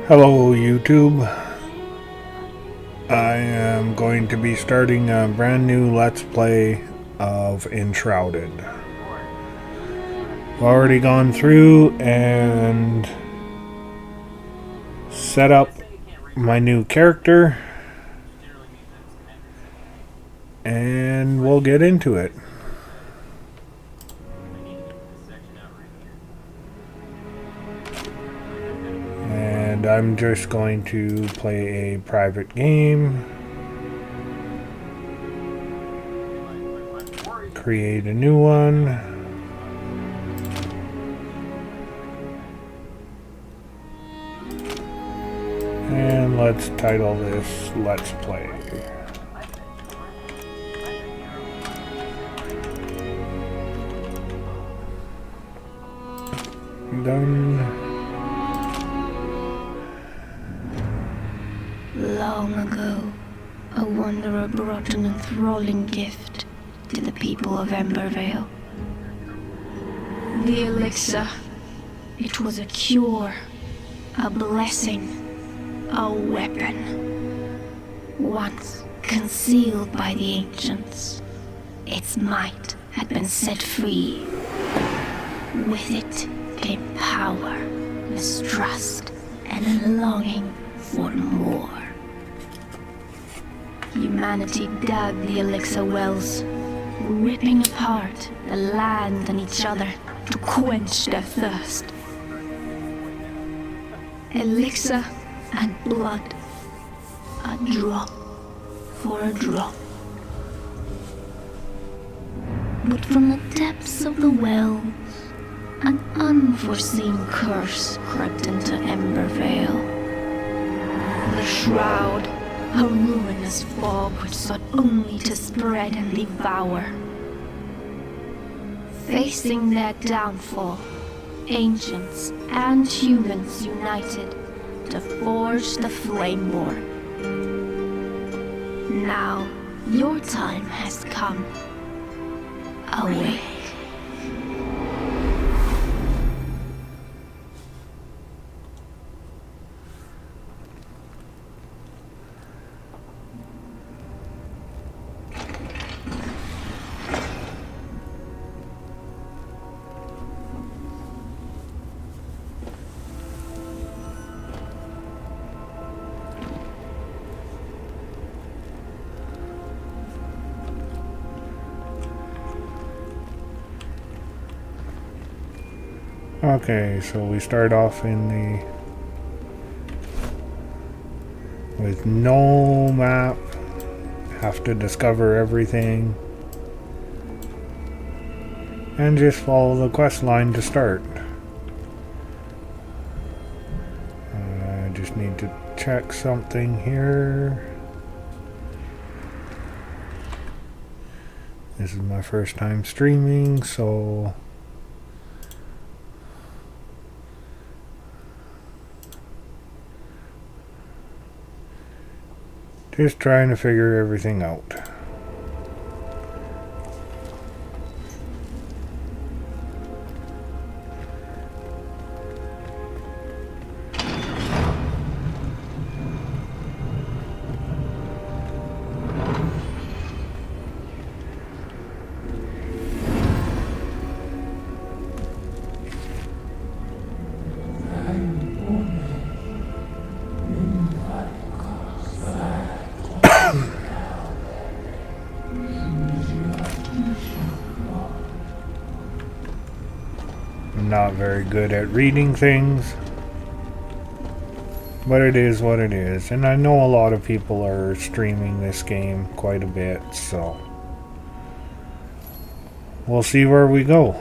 Hello YouTube. I am going to be starting a brand new Let's Play of Enshrouded. I've already gone through and set up my new character, and we'll get into it. And I'm just going to play a private game, create a new one, and let's title this Let's Play. Done. Long ago, a wanderer brought an enthralling gift to the people of Embervale. The elixir. It was a cure, a blessing, a weapon. Once concealed by the ancients, its might had been set free. With it came power, mistrust, and a longing for more. Humanity dug the elixir wells, ripping apart the land and each other to quench their thirst. Elixir and blood, a drop for a drop. But from the depths of the wells, an unforeseen curse crept into Embervale. The Shroud, a ruinous fog which sought only to spread and devour. Facing their downfall, ancients and humans united to forge the Flameborn. Now, your time has come. Awake. Okay, so we start off with no map, have to discover everything, and just follow the quest line to start. I just need to check something here. This is my first time streaming, so just trying to figure everything out. I'm not very good at reading things, but it is what it is, and I know a lot of people are streaming this game quite a bit, so we'll see where we go.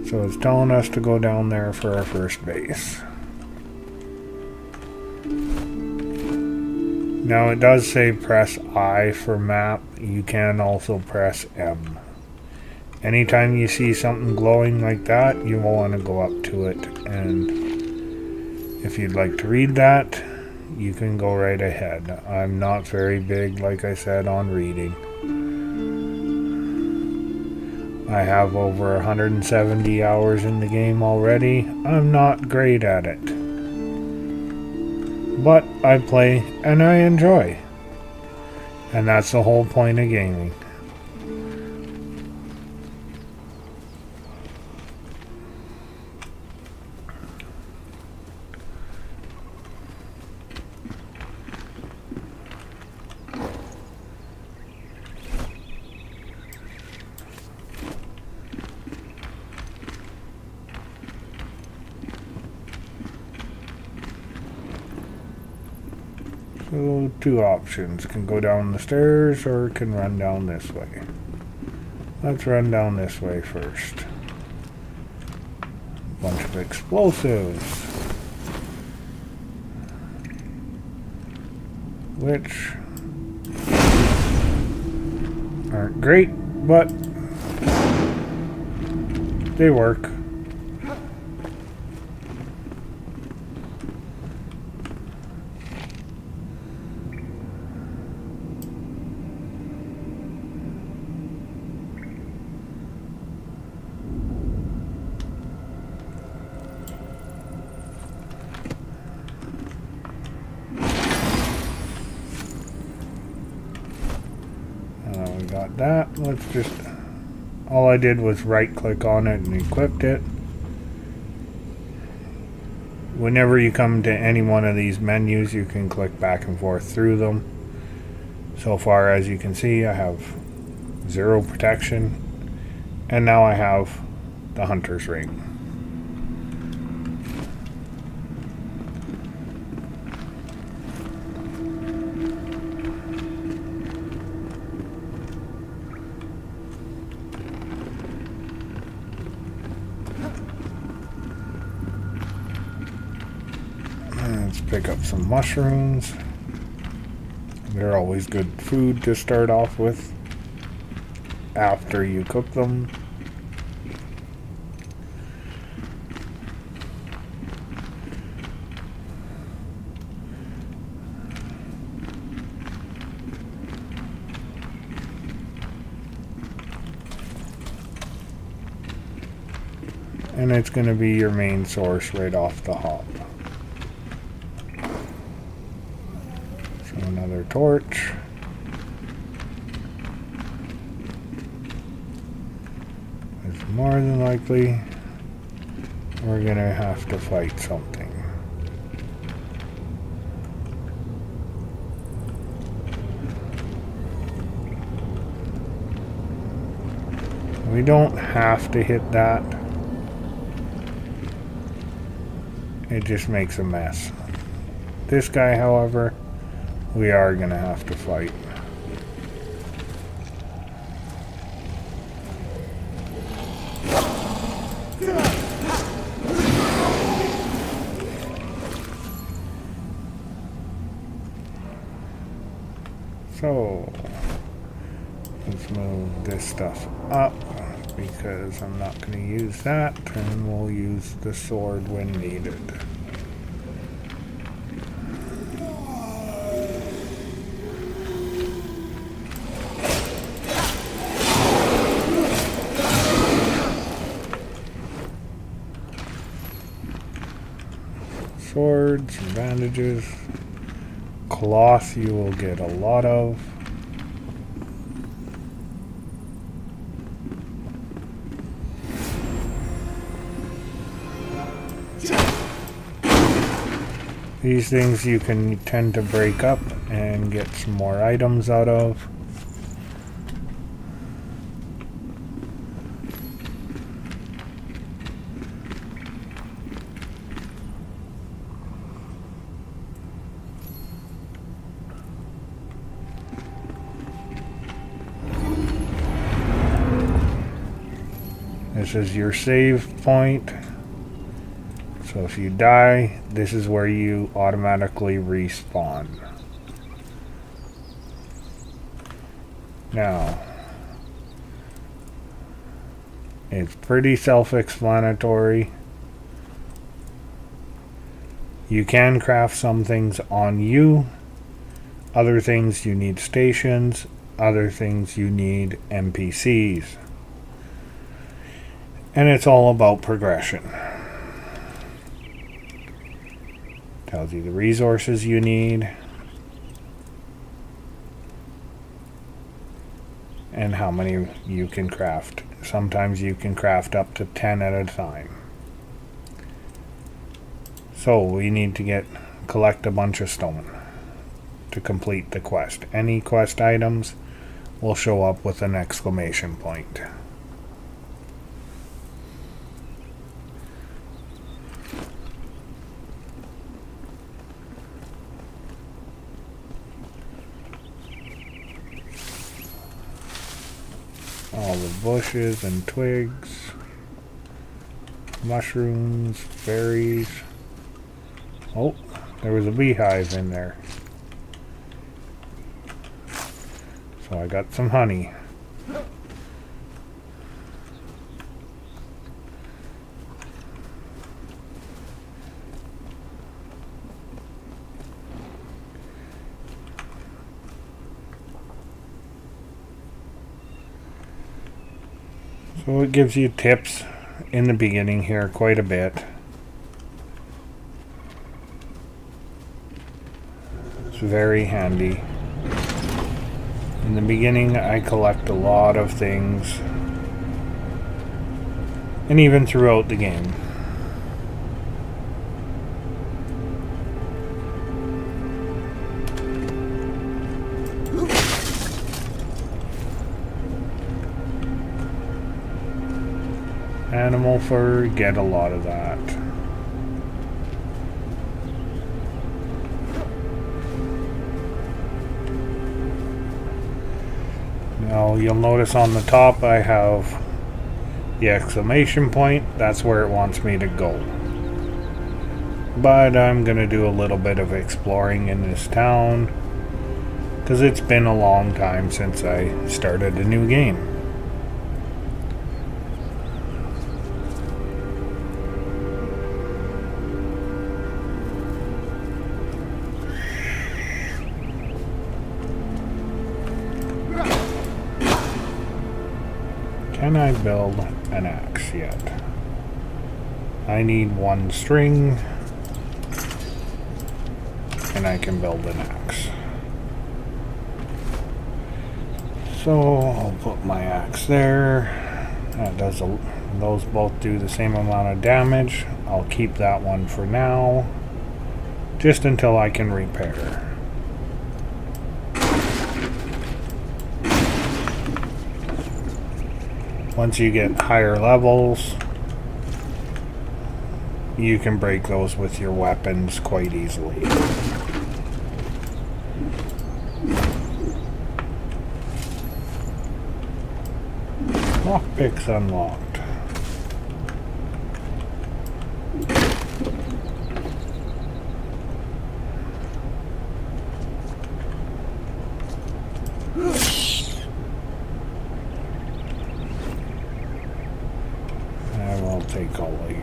So it's telling us to go down there for our first base. Now it does say press I for map. You can also press M anytime you see something glowing like that, you will want to go up to it. And if you'd like to read that, you can go right ahead. I'm not very big, like I said, on reading. I have over 170 hours in the game already. I'm not great at it, but I play and I enjoy. And that's the whole point of gaming. So, two options. Can go down the stairs or can run down this way. Let's run down this way first. Bunch of explosives. Which aren't great, but they work. We got that. Let's just... all I did was right click on it and equipped it. Whenever you come to any one of these menus, you can click back and forth through them. So far, as you can see, I have 0 protection, and now I have the Hunter's Ring. Let's pick up some mushrooms. They're always good food to start off with after you cook them. And it's going to be your main source right off the hop. Another torch. It's more than likely we're gonna have to fight something. We don't have to hit that. It just makes a mess. This guy, however, we are gonna have to fight. So, let's move this stuff up because I'm not gonna use that, and we'll use the sword when needed. Swords, bandages, cloth you will get a lot of. These things you can tend to break up and get some more items out of. This is your save point. So if you die, this is where you automatically respawn. Now, It's pretty self-explanatory. You can craft some things on you. Other things you need stations. Other things you need NPCs. And it's all about progression. Tells you the resources you need. And how many you can craft. Sometimes you can craft up to 10 at a time. So we need to collect a bunch of stone to complete the quest. Any quest items will show up with an exclamation point. All the bushes and twigs, mushrooms, berries. Oh, there was a beehive in there. So I got some honey. So it gives you tips in the beginning here quite a bit. It's very handy. In the beginning I collect a lot of things, and even throughout the game. Animal fur, get a lot of that. Now you'll notice on the top I have the exclamation point. That's where it wants me to go. But I'm gonna do a little bit of exploring in this town, because it's been a long time since I started a new game. Can I build an axe yet? I need one string, and I can build an axe. So I'll put my axe there. Those both do the same amount of damage. I'll keep that one for now, just until I can repair. Once you get higher levels, you can break those with your weapons quite easily. Lockpicks unlocked. I will take all of you.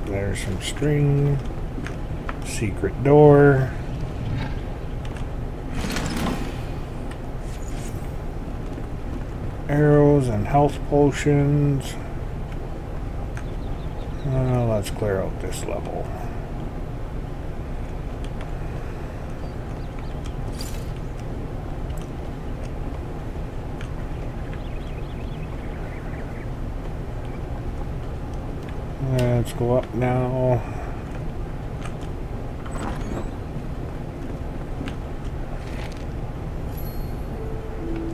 There's some string. Secret door. Arrows and health potions. Let's clear out this level. Let's go up now.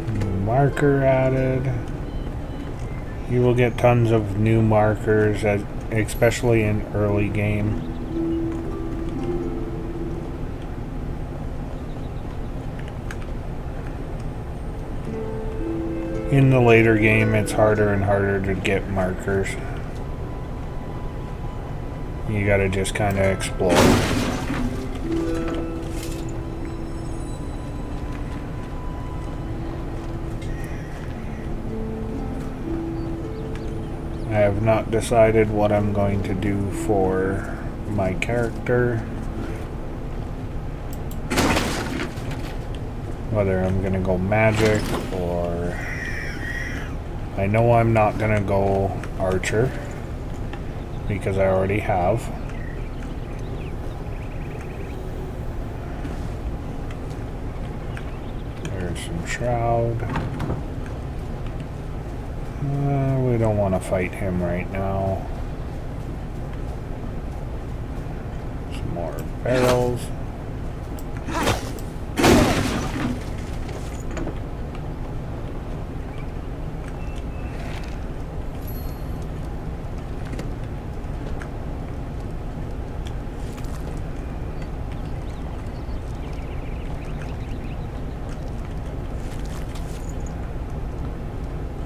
New marker added. You will get tons of new markers, especially in early game. In the later game, it's harder and harder to get markers. You gotta just kind of explore. I have not decided what I'm going to do for my character. Whether I'm gonna go magic or... I know I'm not gonna go archer because I already have. There's some shroud. We don't want to fight him right now. Some more barrels.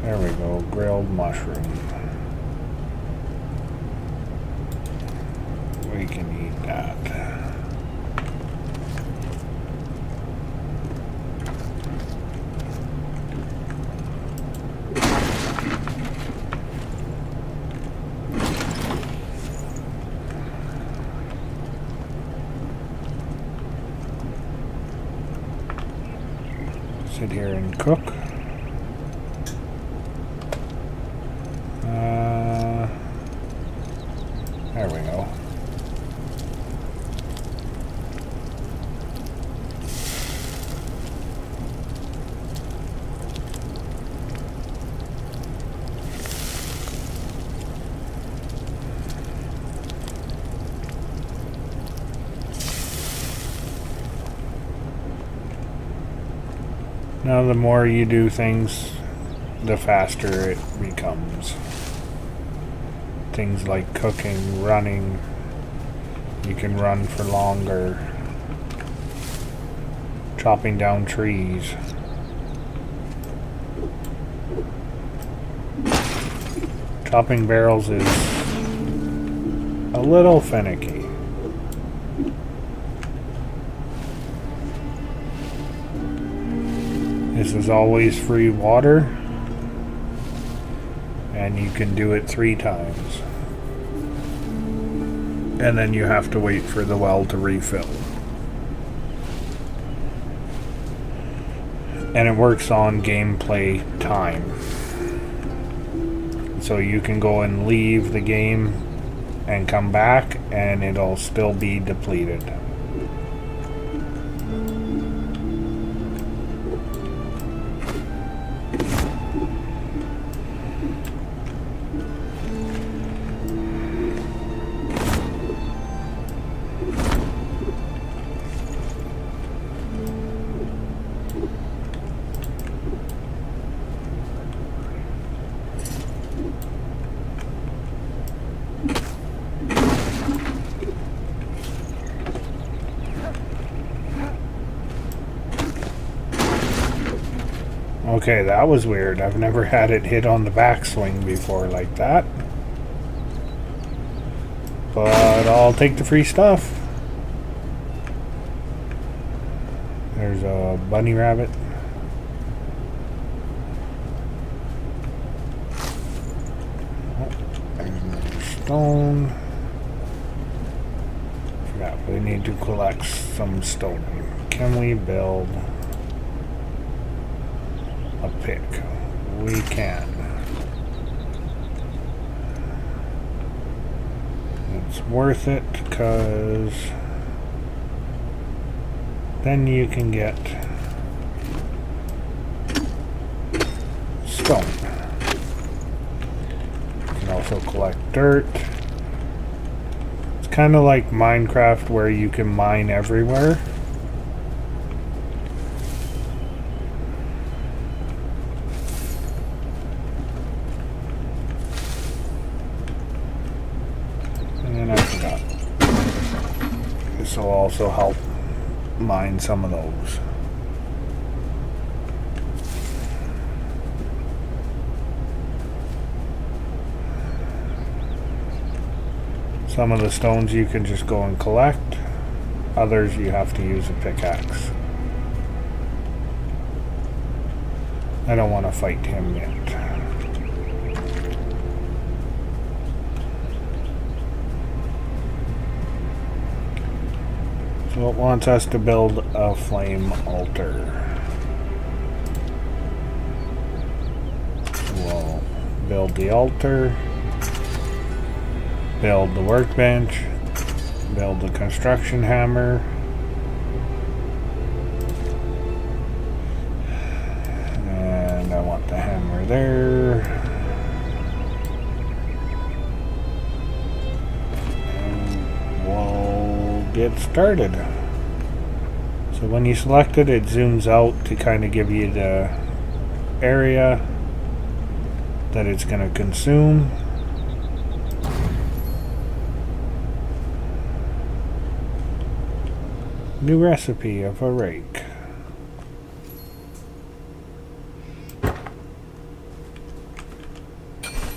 There we go, grilled mushroom. We can eat that. Sit here and cook. There we go. Now the more you do things, the faster it becomes. Things like cooking, running, you can run for longer. Chopping down trees. Chopping barrels is a little finicky. This is always free water, and you can do it 3 times. And then you have to wait for the well to refill. And it works on gameplay time. So you can go and leave the game and come back and it'll still be depleted. Okay, that was weird. I've never had it hit on the backswing before like that. But I'll take the free stuff. There's a bunny rabbit. Oh, there's another stone. Forgot, we need to collect some stone. Can we build a pick? We can. It's worth it because then you can get stone. You can also collect dirt. It's kind of like Minecraft where you can mine everywhere. And I forgot. This will also help mine some of those. Some of the stones you can just go and collect. Others you have to use a pickaxe. I don't want to fight him yet. So it wants us to build a flame altar. We'll build the altar, build the workbench, build the construction hammer, and I want the hammer there, and we'll get started. So when you select it, it zooms out to kind of give you the area that it's going to consume. New recipe of a rake.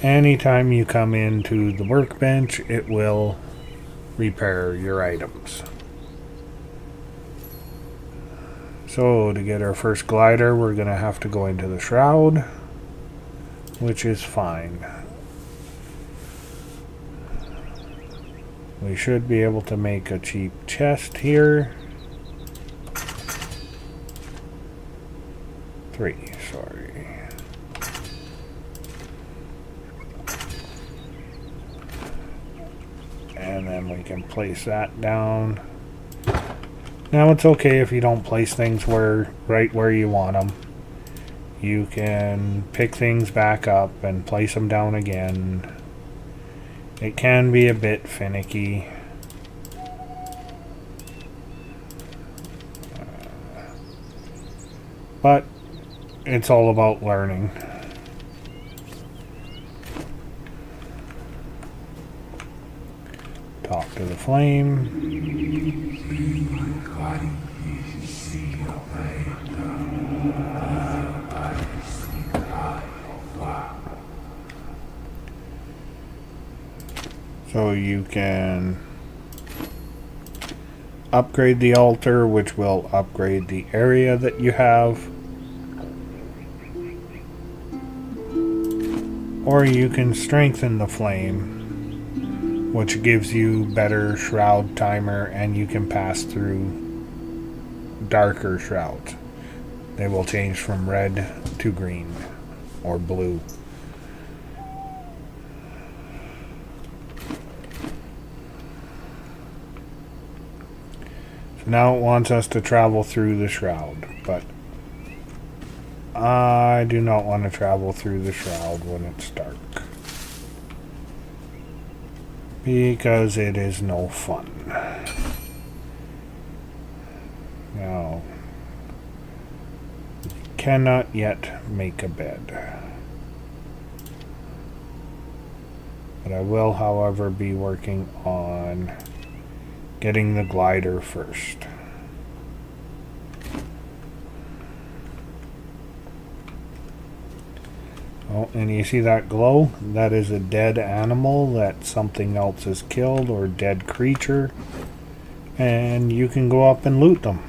Anytime you come into the workbench, it will repair your items. So to get our first glider, we're going to have to go into the shroud, which is fine. We should be able to make a cheap chest here. 3, sorry. And then we can place that down. Now it's okay if you don't place things right where you want them. You can pick things back up and place them down again. It can be a bit finicky. But it's all about learning. Talk to the flame. So you can upgrade the altar, which will upgrade the area that you have. Or you can strengthen the flame, which gives you better shroud timer, and you can pass through darker shrouds. They will change from red to green or blue. Now it wants us to travel through the shroud, but I do not want to travel through the shroud when it's dark, because it is no fun. Now, cannot yet make a bed, but I will, however, be working on getting the glider first. Oh, and you see that glow? That is a dead animal that something else has killed, or dead creature. And you can go up and loot them.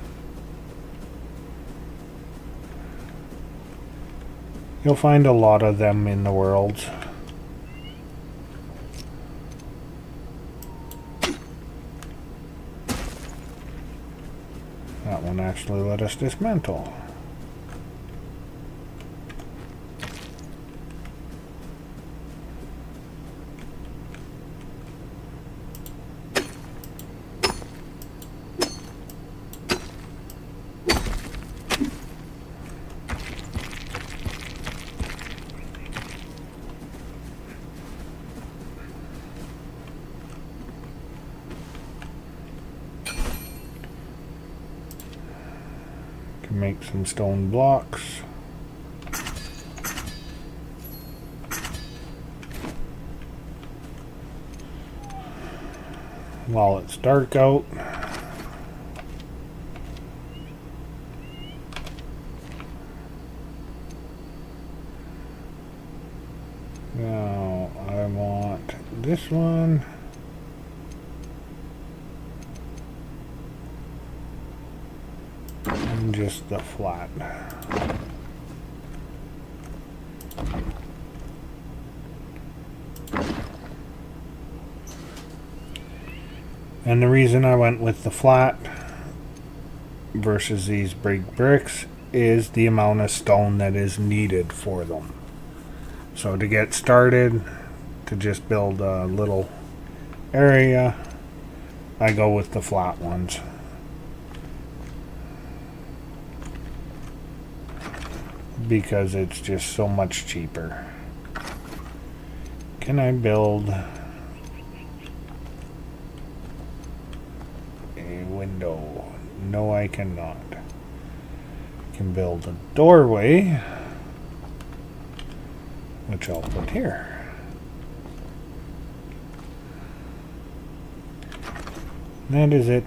You'll find a lot of them in the world. That one actually let us dismantle. Make some stone blocks. While it's dark out. Now I want this one. the flat. And the reason I went with the flat versus these big bricks is the amount of stone that is needed for them. So to get started, to just build a little area, I go with the flat ones. Because it's just so much cheaper. Can I build a window? No, I cannot. I can build a doorway, which I'll put here. That is it.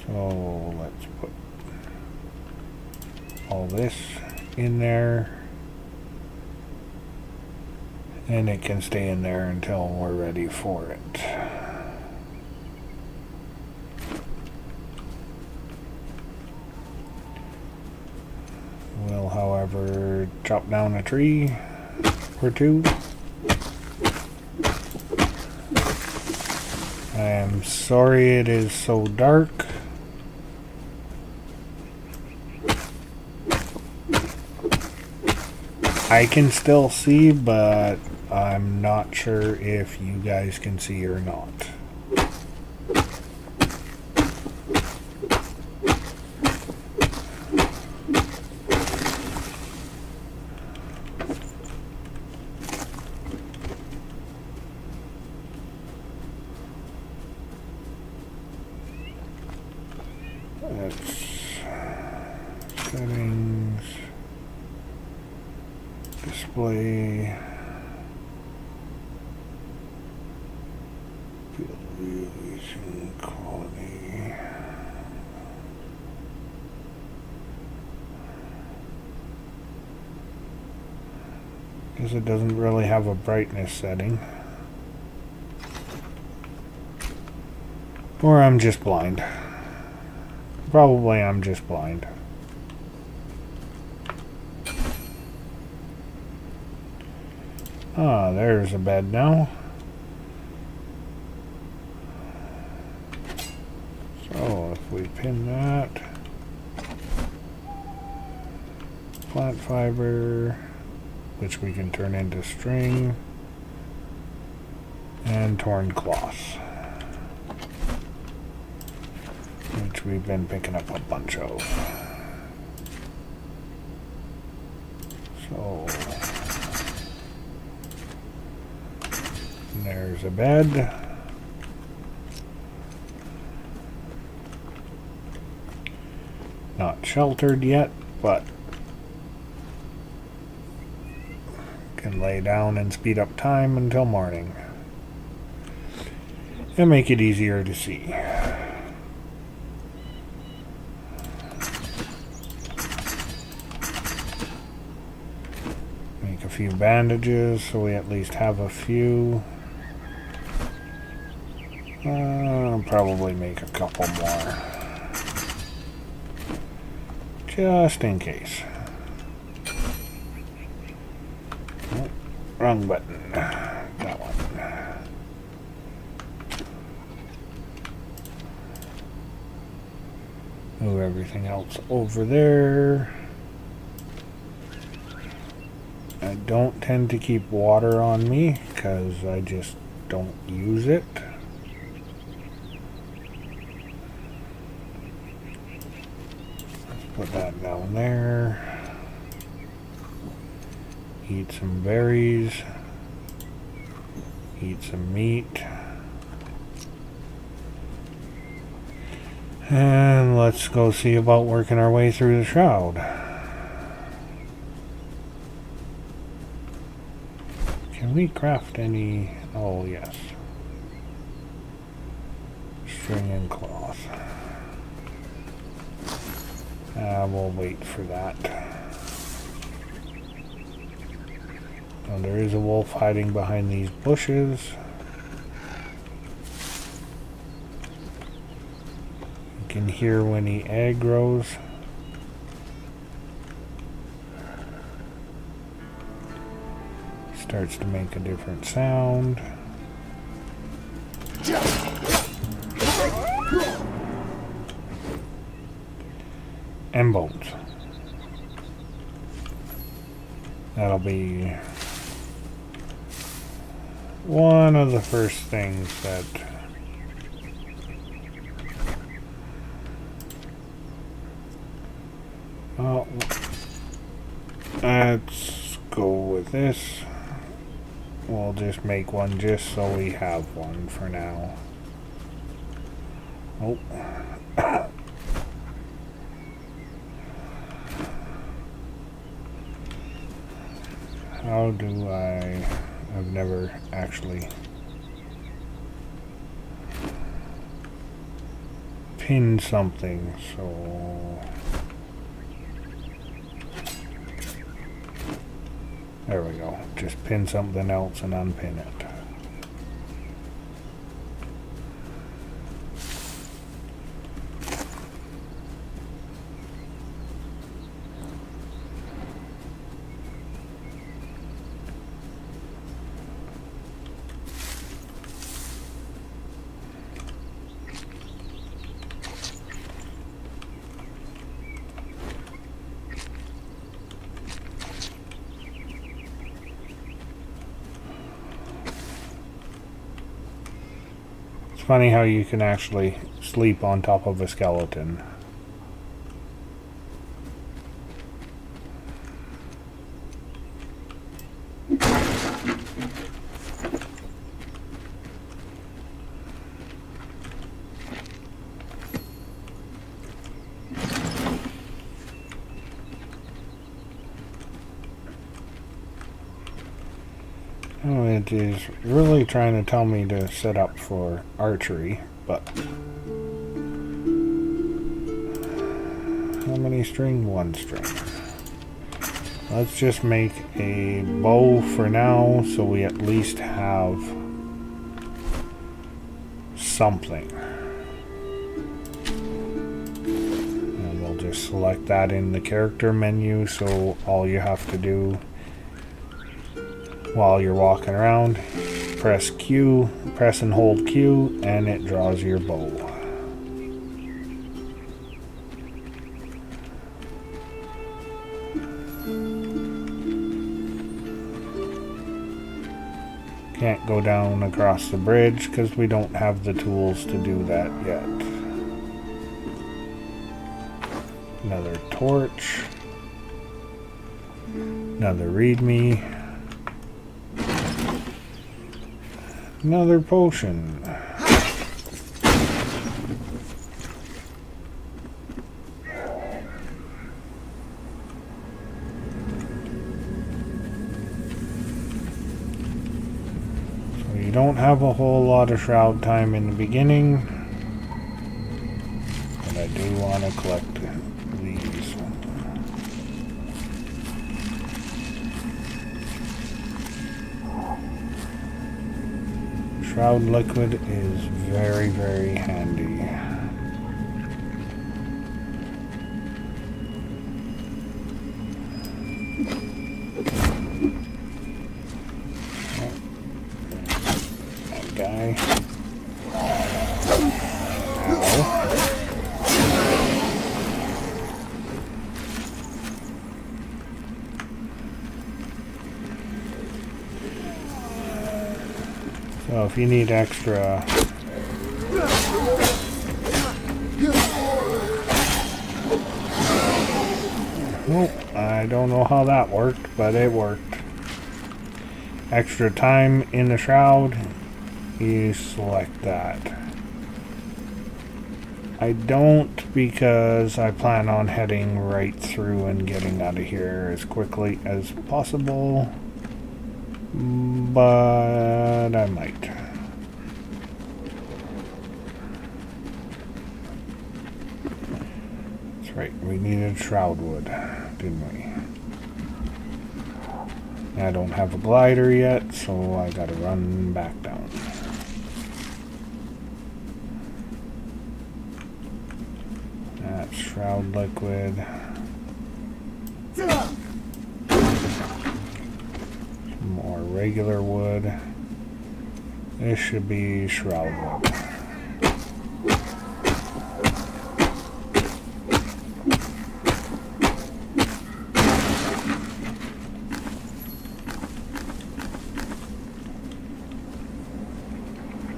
So let's put all this in there, and it can stay in there until we're ready for it. We'll, however, chop down a tree or two. I am sorry it is so dark. I can still see, but I'm not sure if you guys can see or not. That's settings, display, relation quality. Guess it doesn't really have a brightness setting. Or I'm just blind. Probably I'm just blind. Ah, there's a bed now. So if we pin that, plant fiber, which we can turn into string, and torn cloth, which we've been picking up a bunch of. So there's a bed. Not sheltered yet, but can lay down and speed up time until morning and make it easier to see. Make a few bandages so we at least have a few. Probably make a couple more, just in case. Oh, wrong button. That one. Move everything else over there. I don't tend to keep water on me because I just don't use it. Put that down there. Eat some berries. Eat some meat. And let's go see about working our way through the shroud. Can we craft any? Oh, yes. String and cloth. We'll wait for that. Oh, there is a wolf hiding behind these bushes. can hear when the egg grows. Starts to make a different sound. And bones. That'll be one of the first things that well, let's go with this. We'll just make one just so we have one for now. Oh. How do I've never actually pinned something, so there we go. Just pin something else and unpin it. Funny how you can actually sleep on top of a skeleton. Oh, it is really trying to tell me to set up for archery, but how many string? One string. Let's just make a bow for now so we at least have something. And we'll just select that in the character menu, so all you have to do while you're walking around, press Q, press and hold Q, and it draws your bow. Can't go down across the bridge because we don't have the tools to do that yet. Another torch. Another readme. Another potion. So you don't have a whole lot of shroud time in the beginning, but I do want to collect these. Shroud liquid is very, very handy. That guy. Ow. So if you need extra oh, I don't know how that worked, but it worked. Extra time in the shroud, you select that. I don't, because I plan on heading right through and getting out of here as quickly as possible. But I might. That's right, we needed shroud wood, didn't we? I don't have a glider yet, so I gotta run back down. Shroud liquid. Some more regular wood. This should be shroud wood.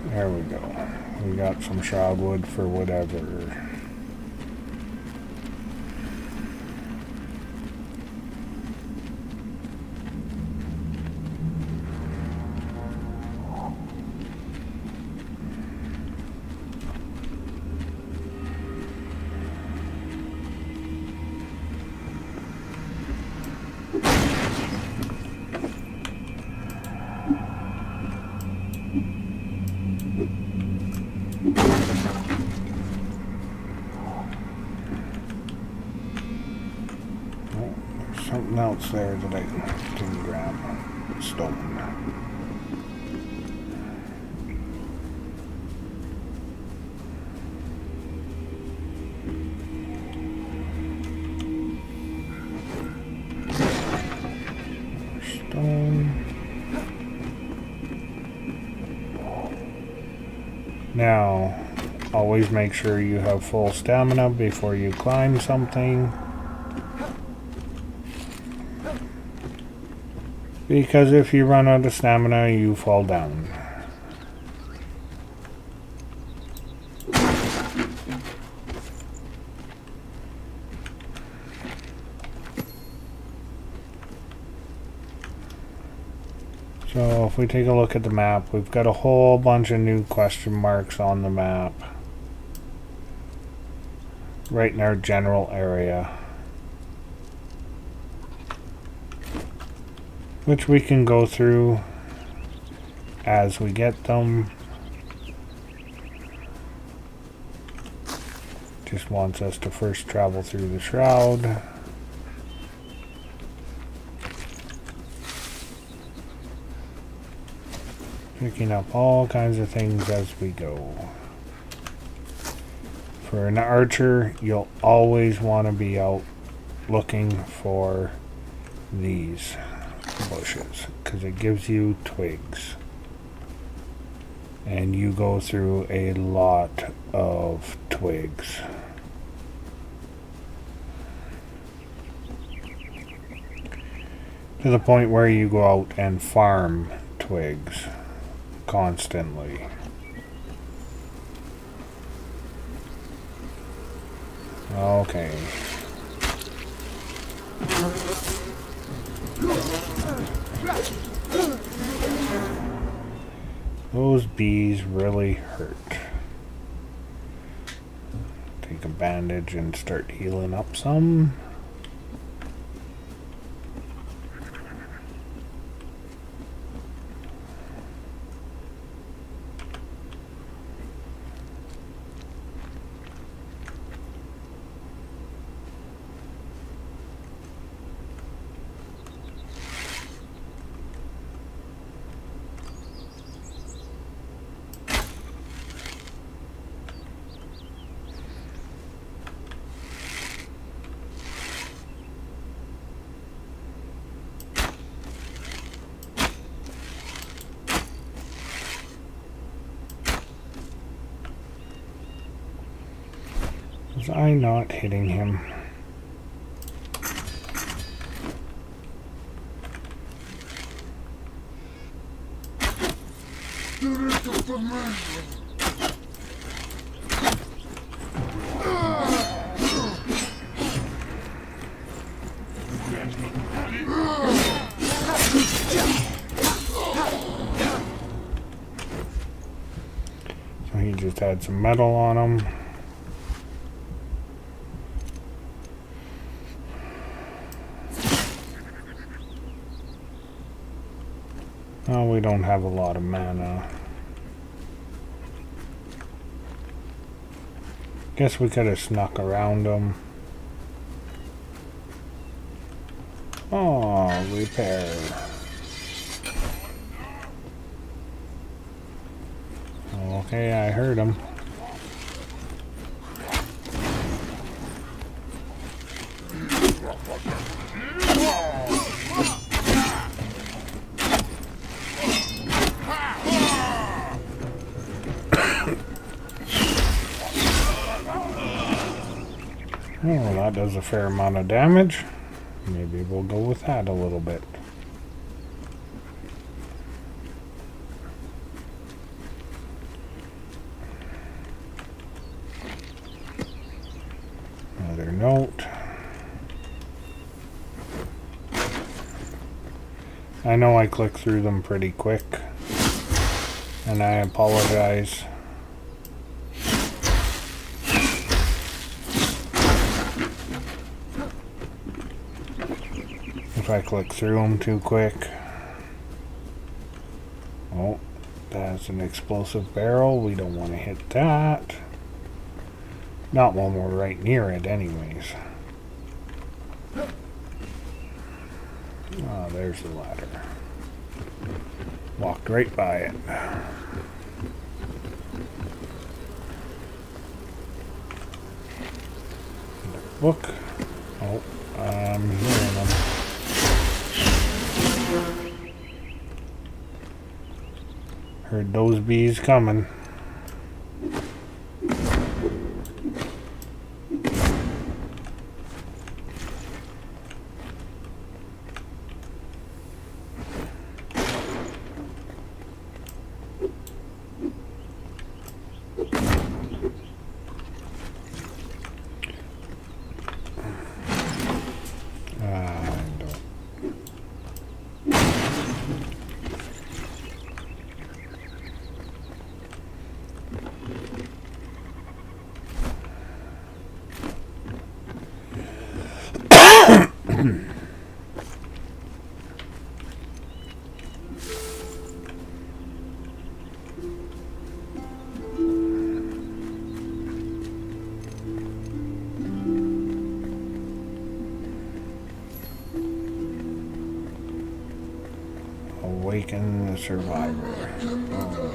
There we go. We got some shroud wood for whatever. Something else there that I didn't grab. Stone. Stone. Now, always make sure you have full stamina before you climb something. Because if you run out of stamina, you fall down. So if we take a look at the map, we've got a whole bunch of new question marks on the map. Right in our general area. Which we can go through as we get them. Just wants us to first travel through the shroud. Picking up all kinds of things as we go. For an archer, you'll always want to be out looking for these bushes because it gives you twigs, and you go through a lot of twigs. To the point where you go out and farm twigs constantly. Okay. Those bees really hurt. Take a bandage and start healing up some. Was I not hitting him? So he just had some metal on him. Oh, we don't have a lot of mana. Guess we could have snuck around them. Oh, repair. Okay, I heard him. Well, that does a fair amount of damage. Maybe we'll go with that a little bit. Another note. I know I click through them pretty quick, and I apologize. If I click through them too quick. Oh, that's an explosive barrel. We don't want to hit that. Not when we're right near it anyways. Oh, there's the ladder. Walked right by it. Book. Oh, I'm hearing them. Heard those bees coming. Awaken the survivor. Oh.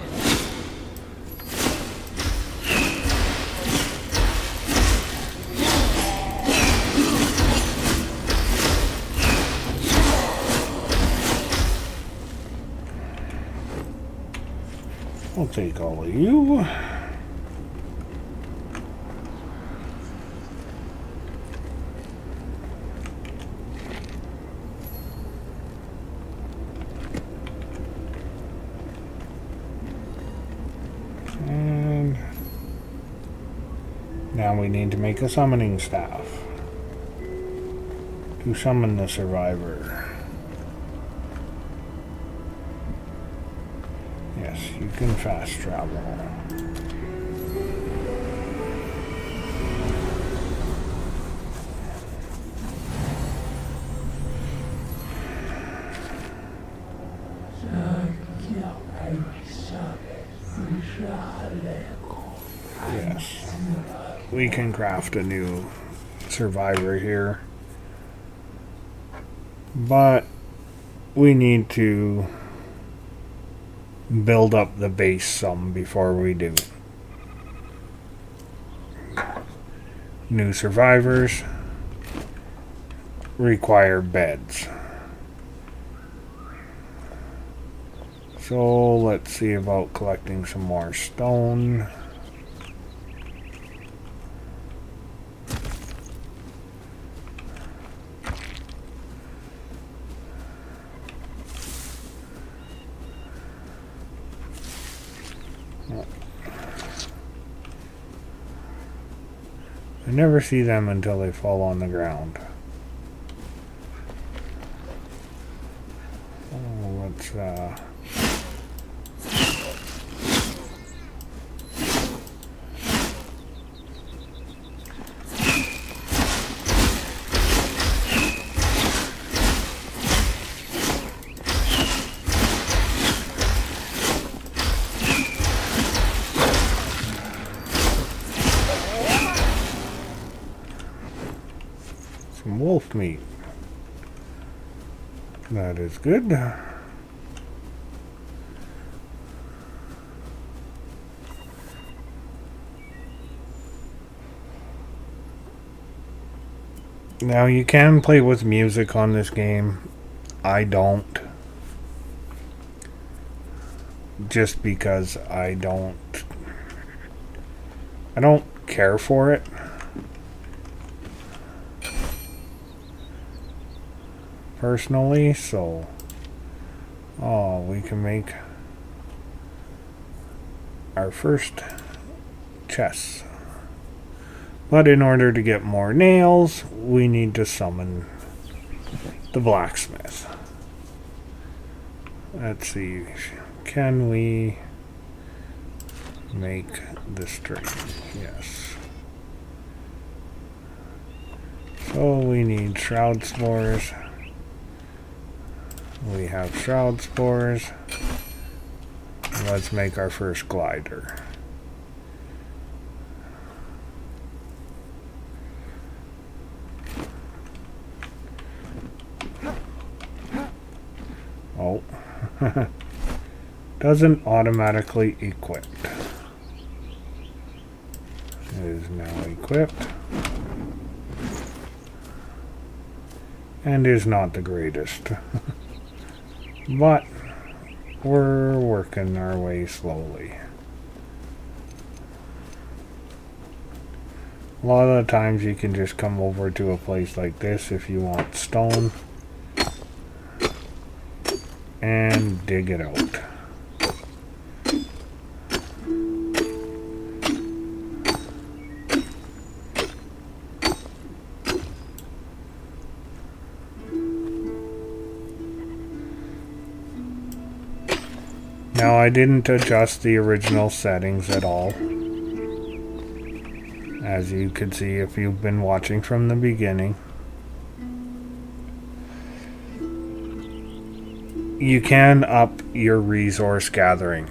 I'll take all of you. And now we need to make a summoning staff to summon the survivor. Yes, you can fast travel. Yes, we can craft a new survivor here, but we need to build up the base some before we do. New survivors require beds. So let's see about collecting some more stone. I never see them until they fall on the ground. Oh, let's some wolf meat. That is good. Now you can play with music on this game. I don't. Just because I don't care for it. Personally, so we can make our first chest. But in order to get more nails, we need to summon the blacksmith. Let's see. Can we make the string? Yes. So we need shroud spores. We have shroud spores. Let's make our first glider. Oh. Doesn't automatically equip. It is now equipped. And is not the greatest. But we're working our way slowly. A lot of the times you can just come over to a place like this if you want stone and dig it out. Now I didn't adjust the original settings at all. As you could see if you've been watching from the beginning. You can up your resource gathering.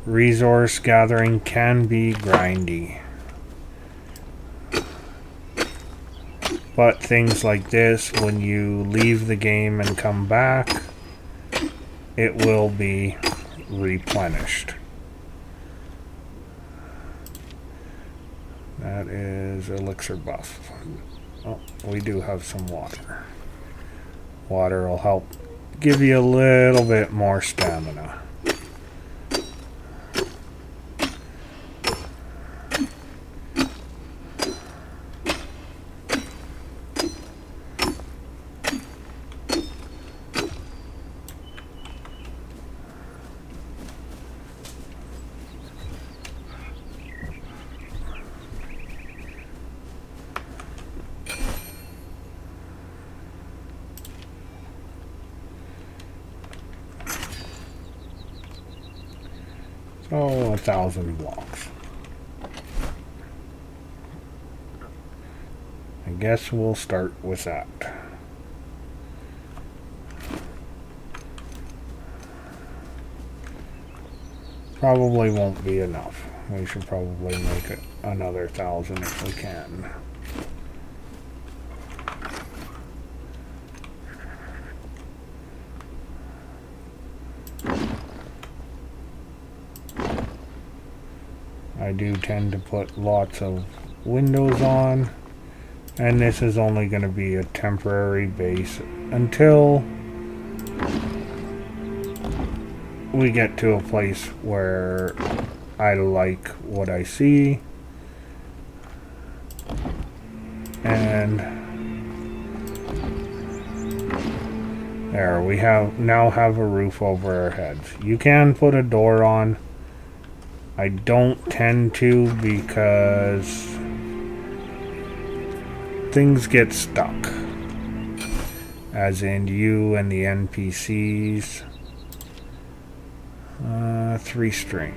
Resource gathering can be grindy. But things like this, when you leave the game and come back, it will be replenished. That is elixir buff. Oh, we do have some water. Water will help give you a little bit more stamina. So 1,000 blocks. I guess we'll start with that. Probably won't be enough. We should probably make it another 1,000 if we can. I do tend to put lots of windows on, and this is only going to be a temporary base until we get to a place where I like what I see, and there we now have a roof over our heads. You can put a door on. I don't tend to because things get stuck. As in you and the NPCs. 3 string.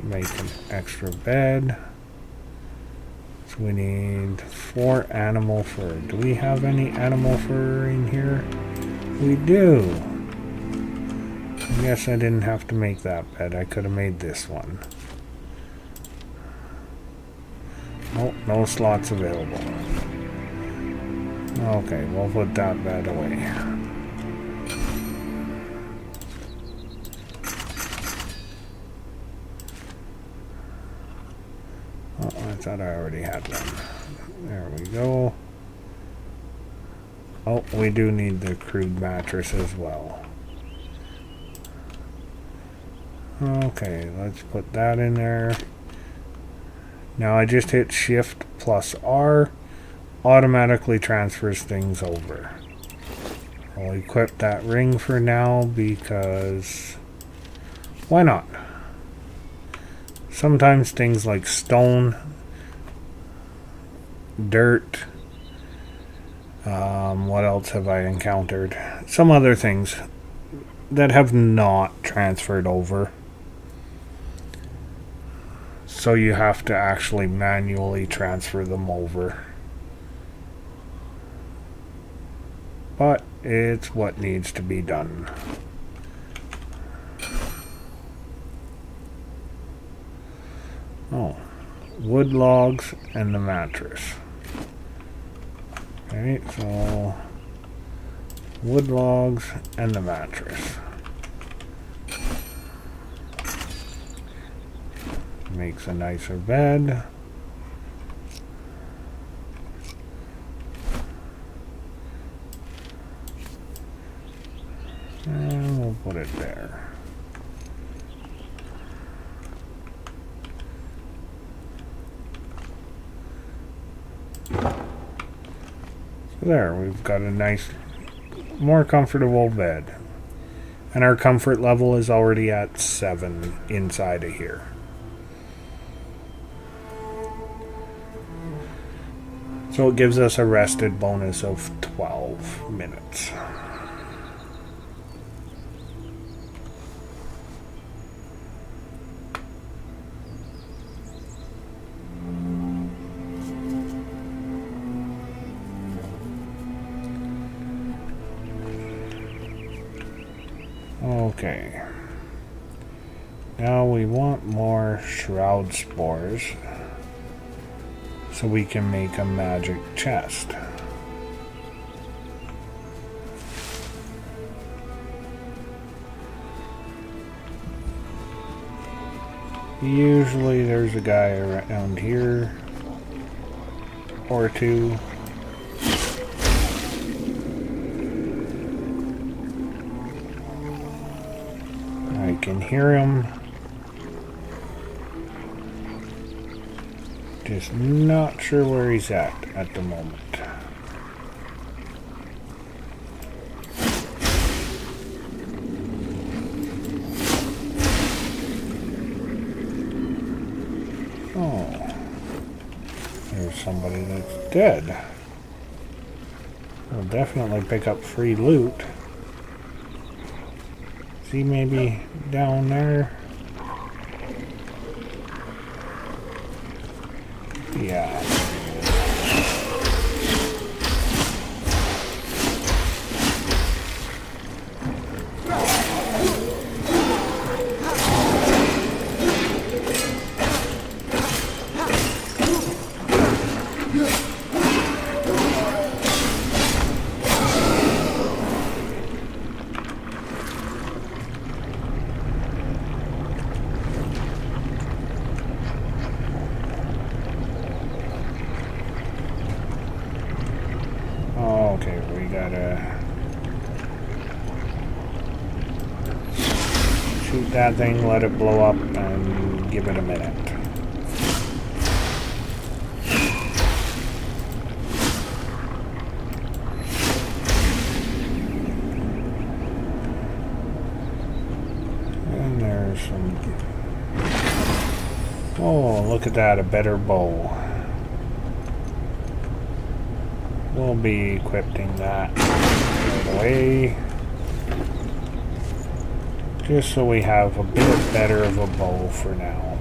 Make an extra bed. So we need 4 animal fur. Do we have any animal fur in here? We do. I guess I didn't have to make that bed. I could have made this one. Oh, no slots available. Okay, we'll put that bed away. Oh, I thought I already had them. There we go. Oh, we do need the crude mattress as well. Okay, let's put that in there. Now I just hit Shift plus R, automatically transfers things over. I'll equip that ring for now because why not? Sometimes things like stone, dirt, what else have I encountered? Some other things that have not transferred over. So you have to actually manually transfer them over. But it's what needs to be done. Oh, wood logs and the mattress. Okay, so wood logs and the mattress. Makes a nicer bed. And we'll put it there. So there, we've got a nice, more comfortable bed. And our comfort level is already at 7 inside of here. So it gives us a rested bonus of 12 minutes. Okay. Now we want more shroud spores so we can make a magic chest. Usually there's a guy around here or two. I can hear him. Just not sure where he's at the moment. Oh, there's somebody that's dead. We'll definitely pick up free loot. See, maybe down there? Yeah. Okay, we gotta shoot that thing, let it blow up, and give it a minute. And there's some... Oh, look at that, a better bow. We'll be equipping that right away. Just so we have a bit better of a bow for now.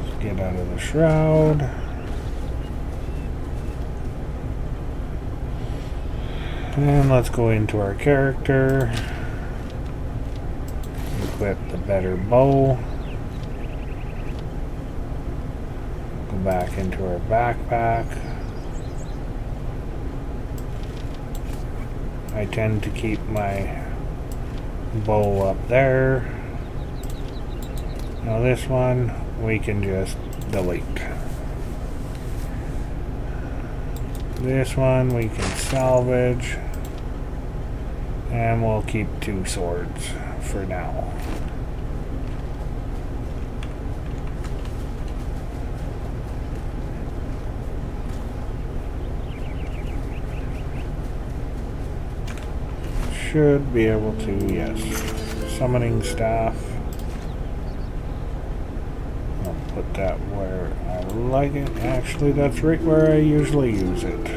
Let's get out of the shroud. And let's go into our character. Equip the better bow. Back into our backpack. I tend to keep my bow up there. Now this one we can just delete. This one we can salvage. And we'll keep 2 swords for now. Should be able to, yes. Summoning staff. I'll put that where I like it. Actually, that's right where I usually use it.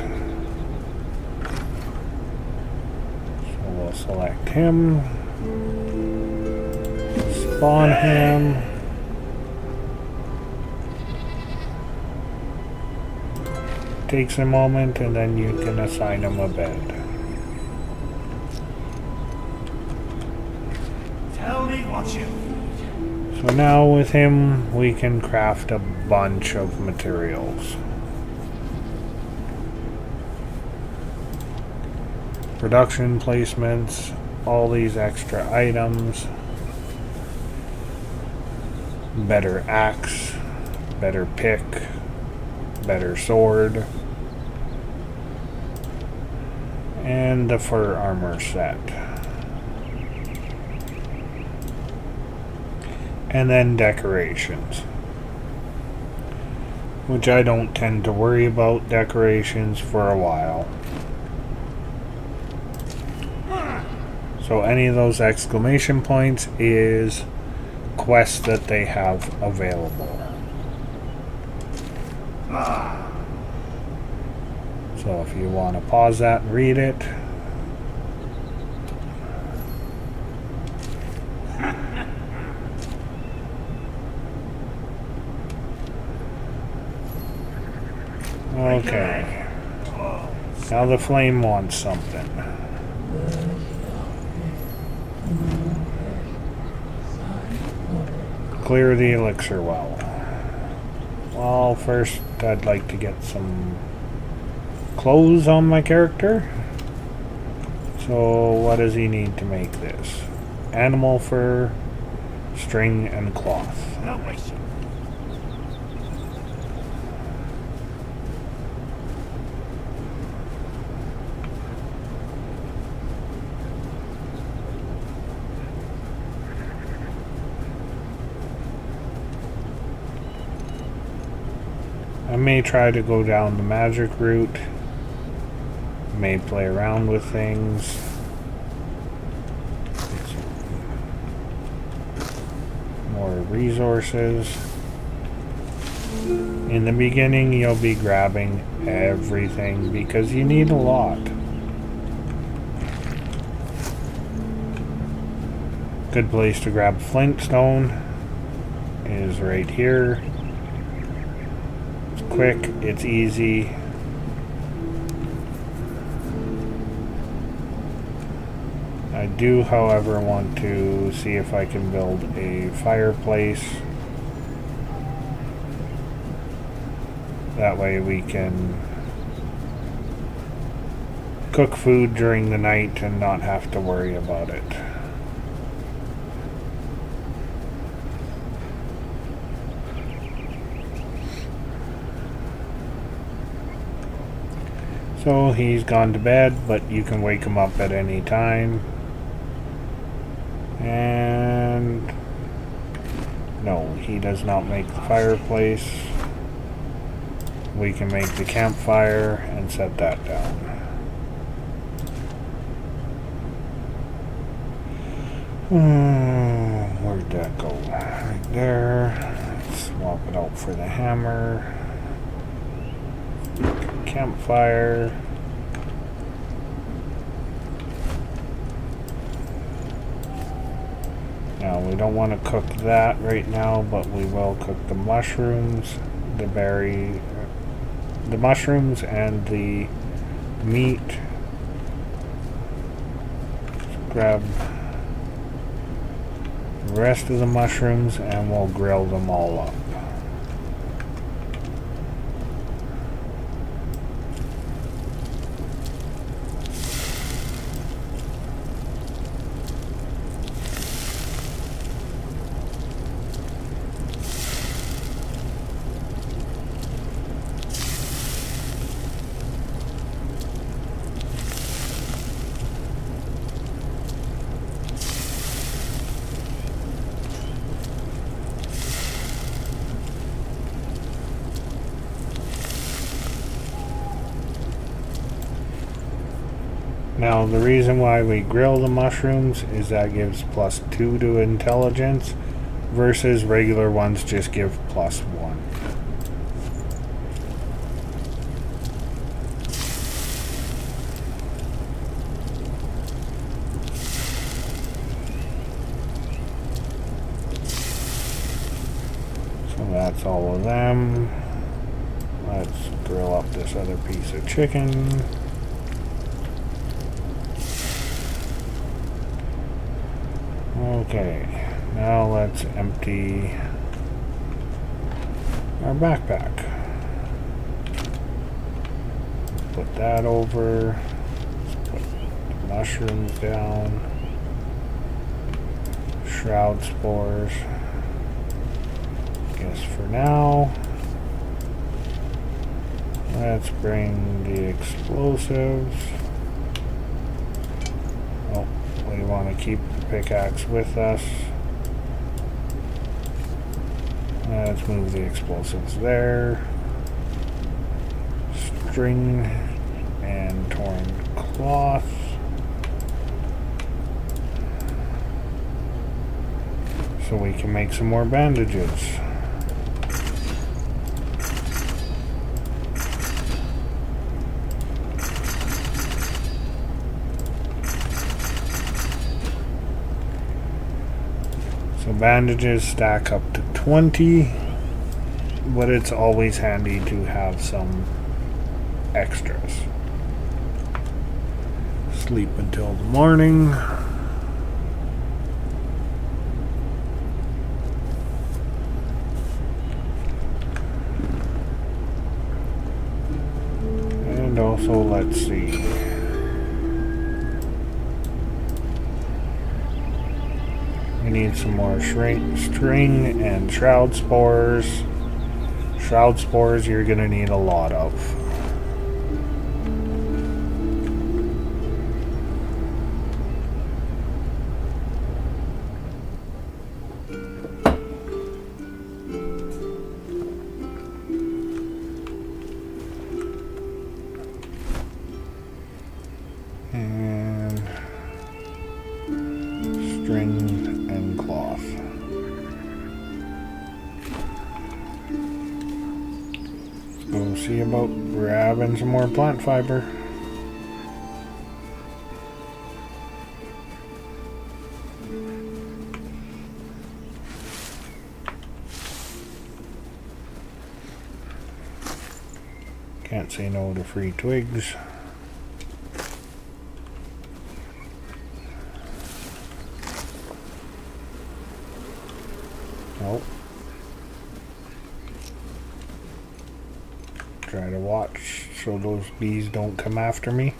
So we'll select him. Spawn him. Takes a moment and then you can assign him a bed. So now with him we can craft a bunch of materials. Production placements, all these extra items, better axe, better pick, better sword, and the fur armor set. And then decorations, which I don't tend to worry about decorations for a while. So any of those exclamation points is quests that they have available. So if you want to pause that and read it. Okay. Now the flame wants something. Clear the elixir well. Well, first I'd like to get some clothes on my character. So what does he need to make this? Animal fur, string, and cloth. No way. I may try to go down the magic route. May play around with things. More resources. In the beginning, you'll be grabbing everything because you need a lot. Good place to grab flintstone is right here. It's quick, it's easy. I do, however, want to see if I can build a fireplace. That way we can cook food during the night and not have to worry about it. So he's gone to bed, but you can wake him up at any time. And no, he does not make the fireplace. We can make the campfire and set that down. Where'd that go? Right there. Let's swap it out for the hammer. Campfire. Now we don't want to cook that right now, but we will cook the mushrooms, the mushrooms and the meat. Let's grab the rest of the mushrooms and we'll grill them all up. Now, the reason why we grill the mushrooms is that gives +2 to intelligence, versus regular ones just give +1. So that's all of them. Let's grill up this other piece of chicken. Okay, now let's empty our backpack. Put that over. Let's put the mushrooms down. Shroud spores. Guess for now, let's bring the explosives. Oh, we want to keep the pickaxe with us. Let's move the explosives there. String and torn cloth. So we can make some more bandages. So bandages stack up to 20, but it's always handy to have some extras. Sleep until the morning. And also, let's see. We need some more string and shroud spores. Shroud spores you're going to need a lot of. And string and cloth. Go see about grabbing some more plant fiber. Can't say no to free twigs. Nope. Try to watch so those bees don't come after me.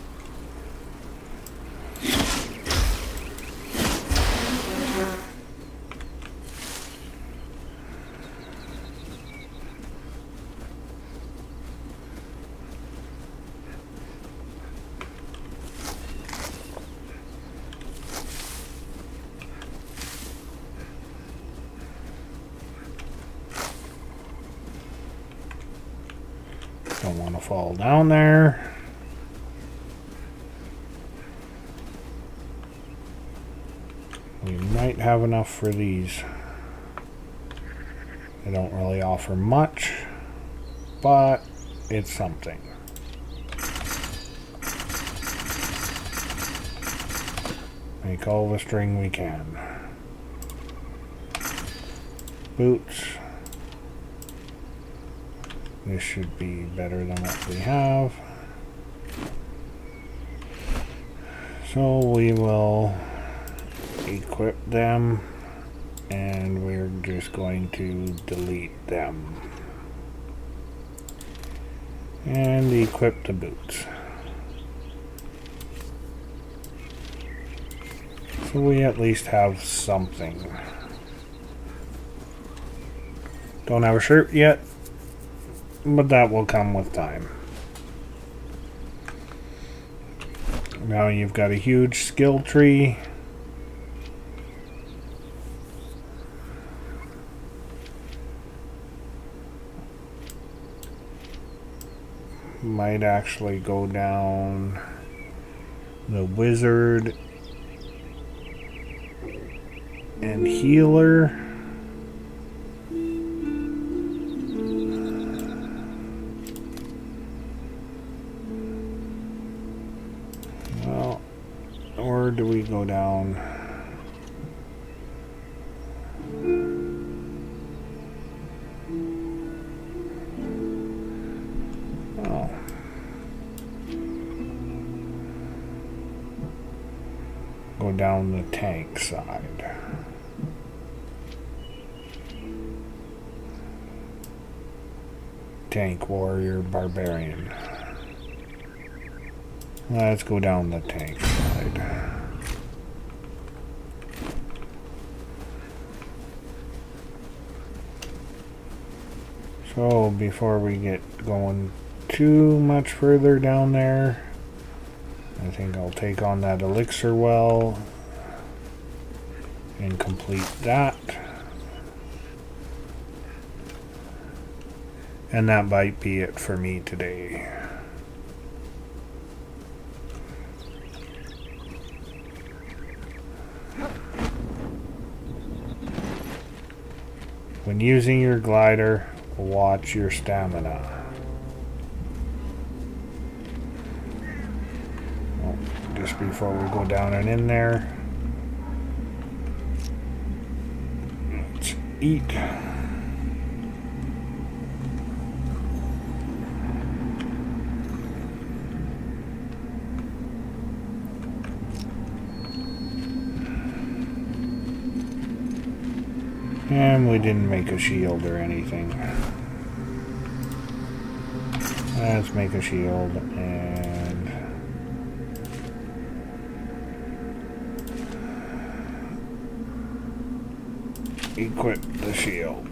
Don't want to fall down there. We might have enough for these. They don't really offer much, but it's something. Make all the string we can. Boots. This should be better than what we have. So we will equip them, and we're just going to delete them. And equip the boots. So we at least have something. Don't have a shirt yet, but that will come with time. Now you've got a huge skill tree. Might actually go down the wizard and healer. Well, or do we go down? Oh. Go down the tank side. Tank warrior barbarian. Let's go down the tank side. So before we get going too much further down there, I think I'll take on that elixir well and complete that. And that might be it for me today. When using your glider, watch your stamina. Oh, just before we go down and in there, let's eat. And we didn't make a shield or anything. Let's make a shield and equip the shield.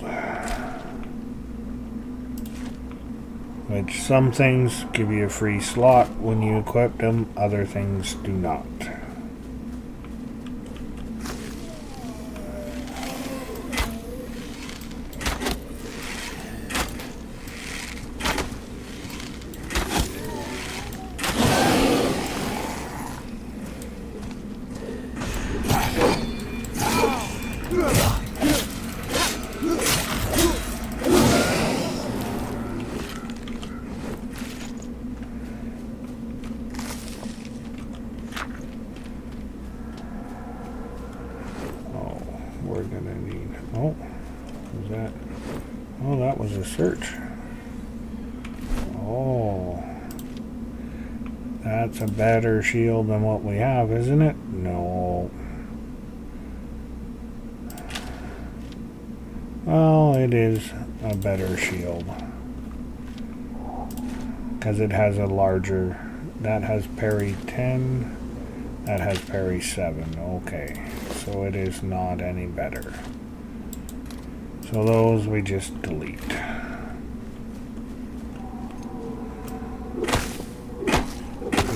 Which some things give you a free slot when you equip them, other things do not. We're gonna need, oh, was that, oh, that was a search. Oh, that's a better shield than what we have, isn't it? No. Well, it is a better shield because it has a larger, that has parry 10, that has parry 7. Okay, so it is not any better. So those we just delete. Get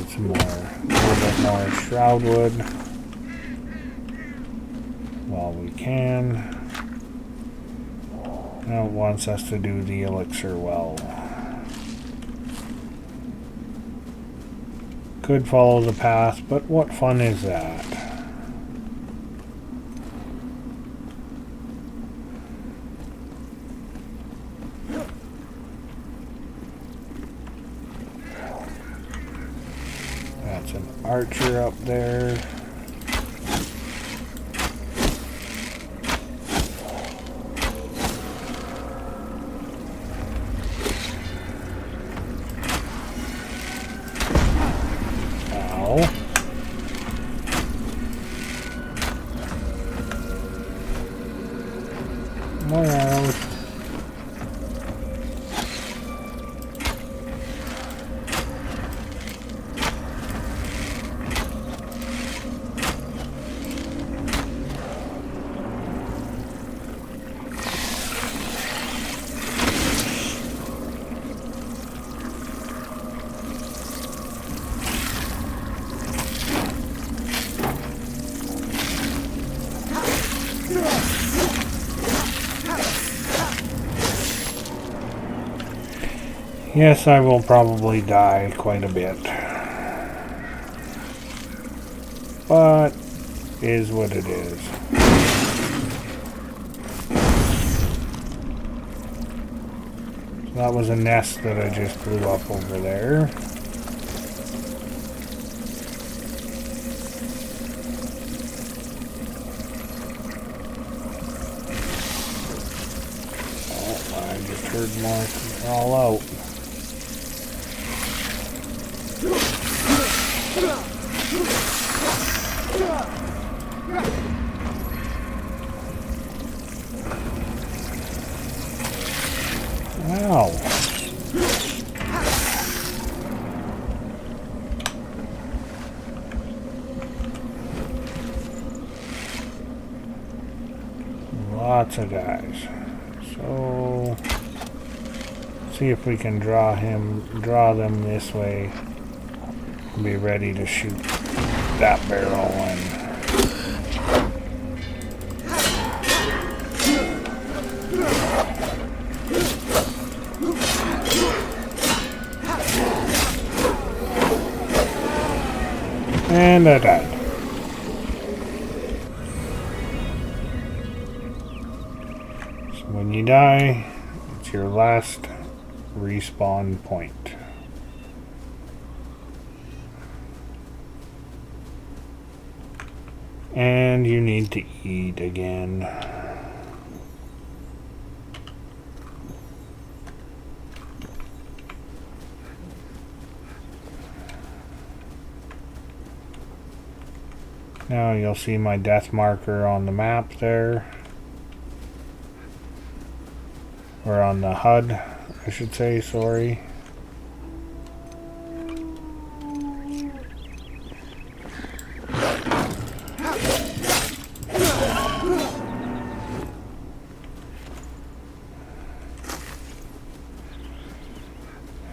some more, a little bit more Enshrouded while we can. Now it wants us to do the elixir well. Could follow the path, but what fun is that? That's an archer up there. More arrows. Yes, I will probably die quite a bit. but is what it is. So that was a nest that I just blew up over there. Heard more all out. Ow. Lots of guys. So see if we can draw them this way. Be ready to shoot that barrel in. And I died. So when you die, it's your last respawn point. And you need to eat again. Now you'll see my death marker on the map there. Or on the HUD, I should say, sorry.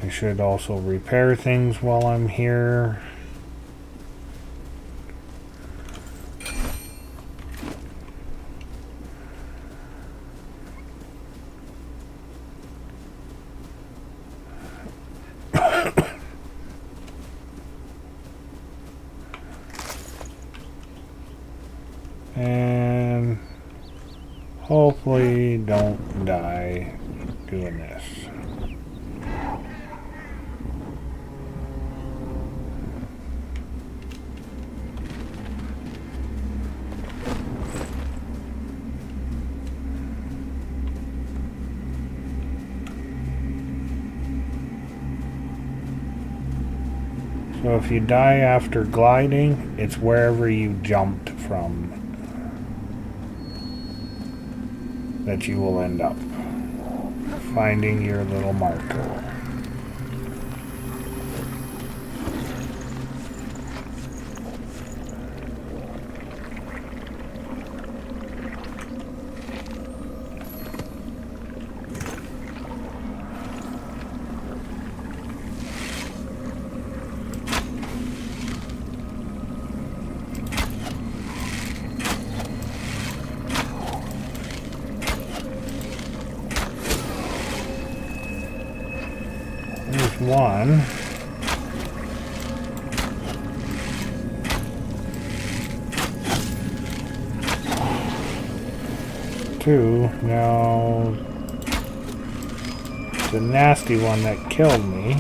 I should also repair things while I'm here. And hopefully don't die doing this. So if you die after gliding, it's wherever you jumped from that you will end up finding your little marker. There's one. Two. Now, the nasty one that killed me.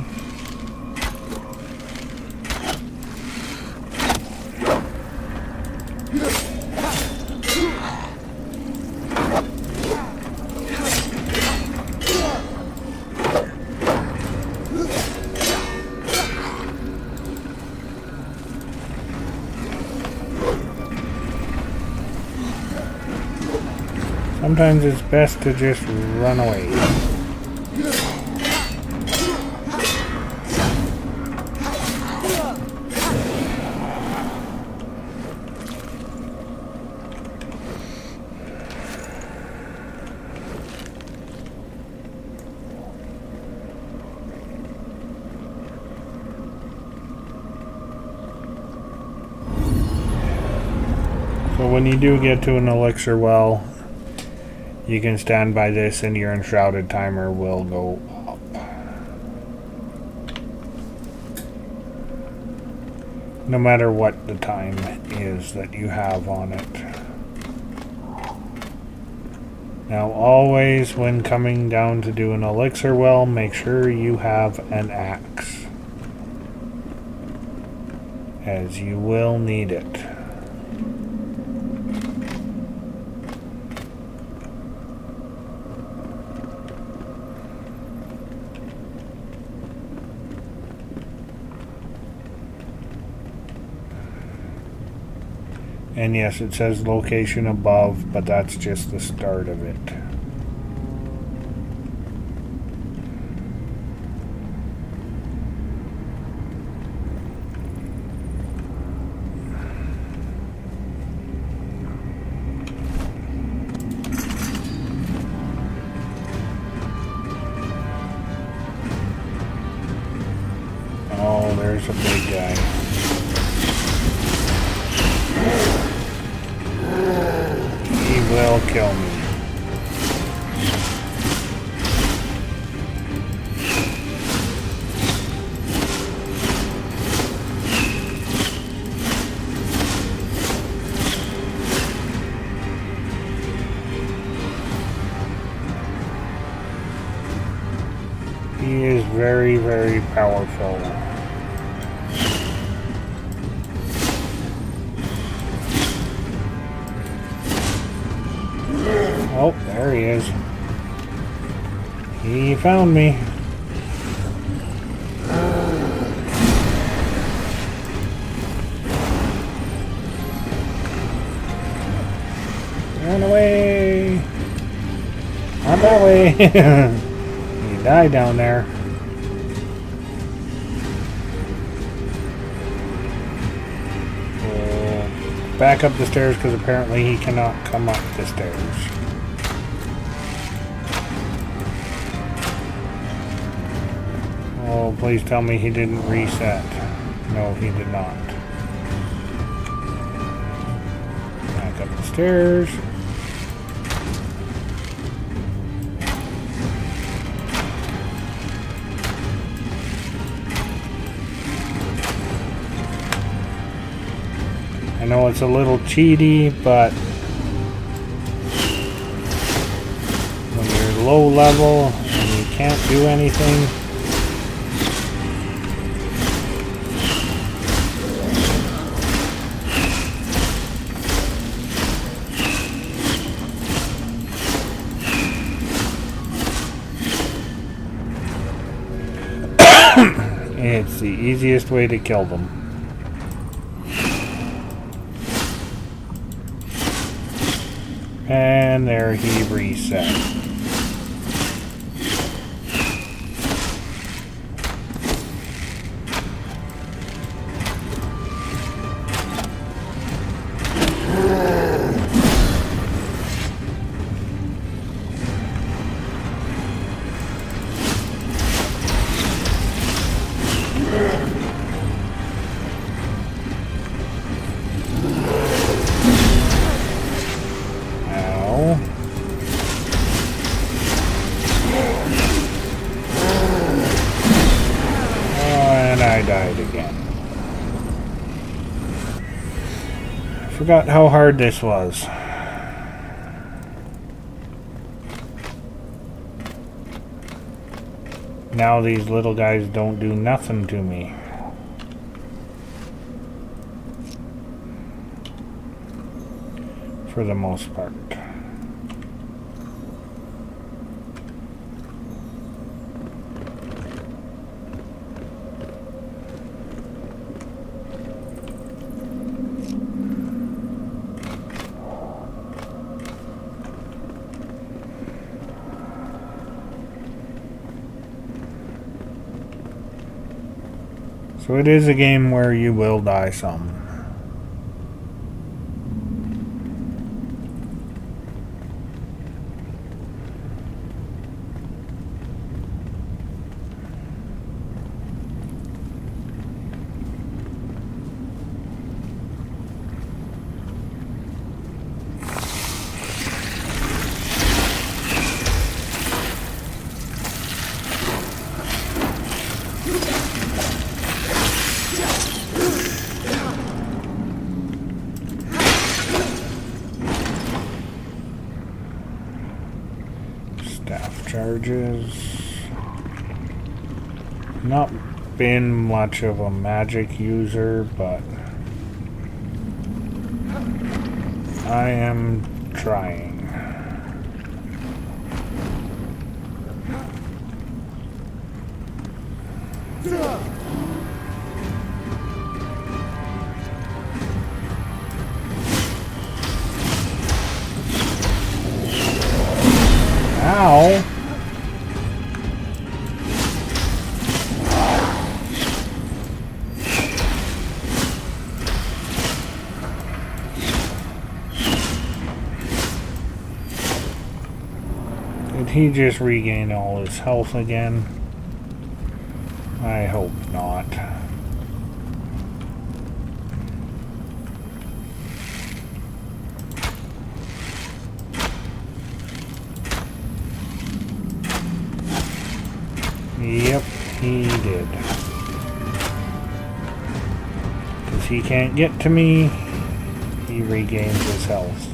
Sometimes it's best to just run away. So when you do get to an elixir well, you can stand by this and your Enshrouded timer will go up. No matter what the time is that you have on it. Now always when coming down to do an elixir well, make sure you have an axe, as you will need it. And yes, it says location above, but that's just the start of it. Oh, there's a big guy. He will kill me. He is very, very powerful. Oh, there he is. He found me. Run away! Not that way! He died down there. We'll back up the stairs because apparently he cannot come up the stairs. Oh, please tell me he didn't reset. No, he did not. Back up the stairs. I know it's a little cheaty, but when you're low level and you can't do anything, it's the easiest way to kill them. And there he reset. I died again. I forgot how hard this was. Now these little guys don't do nothing to me. For the most part. So it is a game where you will die some. charges. Not been much of a magic user, but I am trying. Ow! Did he just regain all his health again? I hope not. Yep, he did. Because he can't get to me, he regains his health.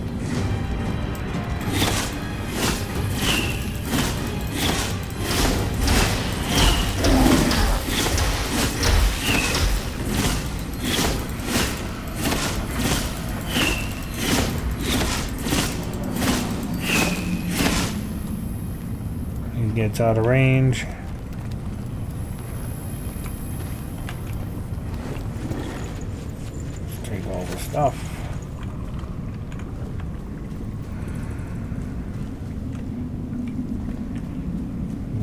He gets out of range. Stuff.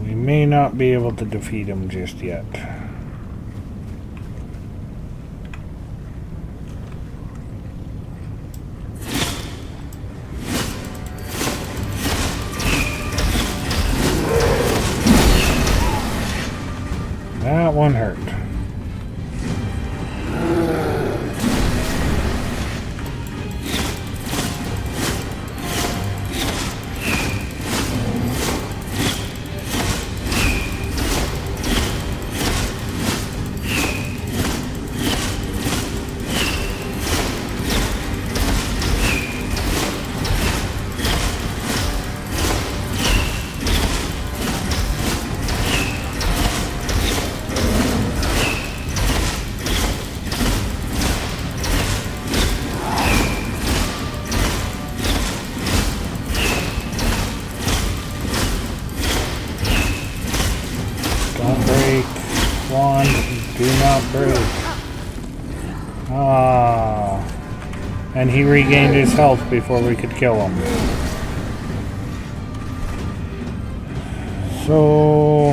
We may not be able to defeat him just yet. That one hurt. Do not break. Ah. And he regained his health before we could kill him. So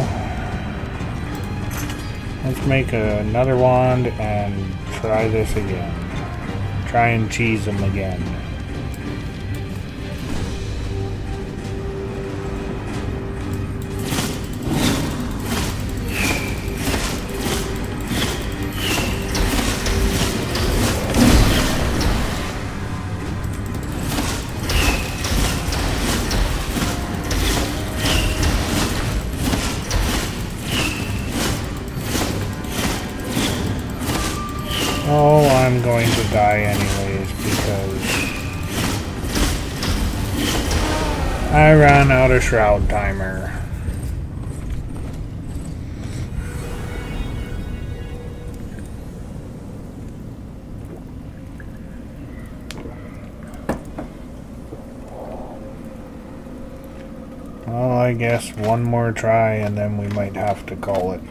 let's make another wand and try this again. Try and cheese him again. Oh, I'm going to die anyways because I ran out of shroud timer. Well, I guess one more try and then we might have to call it.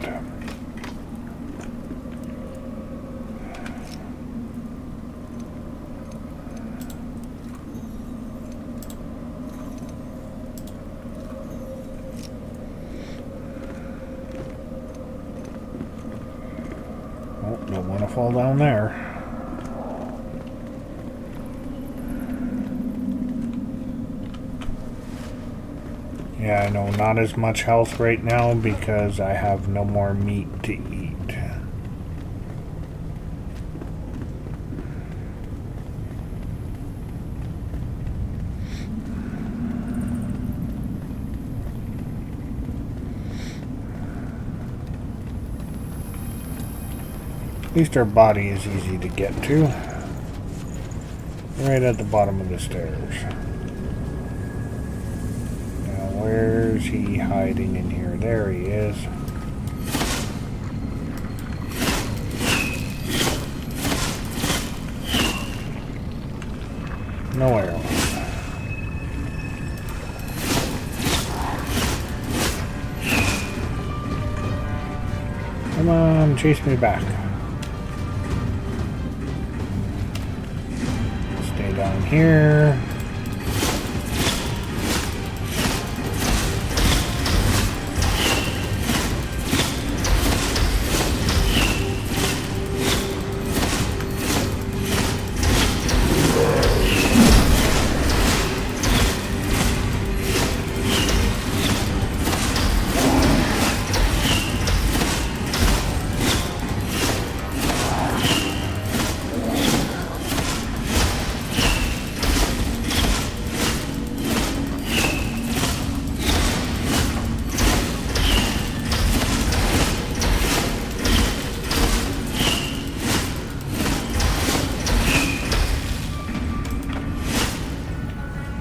Don't want to fall down there. Yeah, I know, not as much health right now because I have no more meat to eat. At least our body is easy to get to. Right at the bottom of the stairs. Now Where's he hiding in here? There he is. No arrows. Come on, chase me back. Stay down here.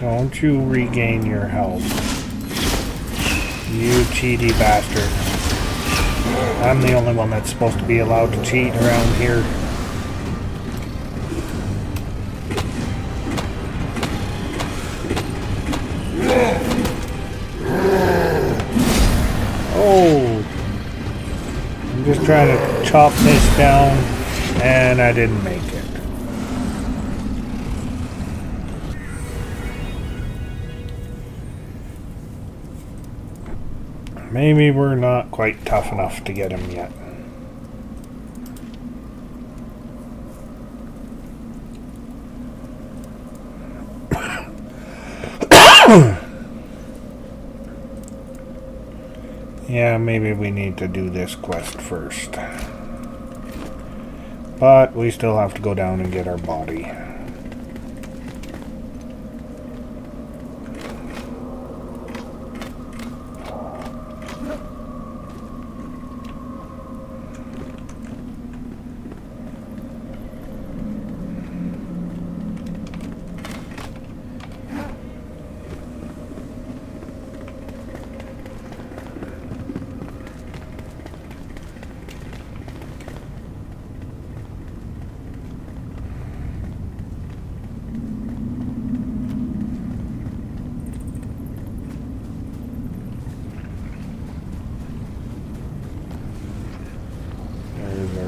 Don't you regain your health. You cheaty bastard. I'm the only one that's supposed to be allowed to cheat around here. Oh! I'm just trying to chop this down, and I didn't make it. Maybe we're not quite tough enough to get him yet. Yeah, maybe we need to do this quest first. But we still have to go down and get our body.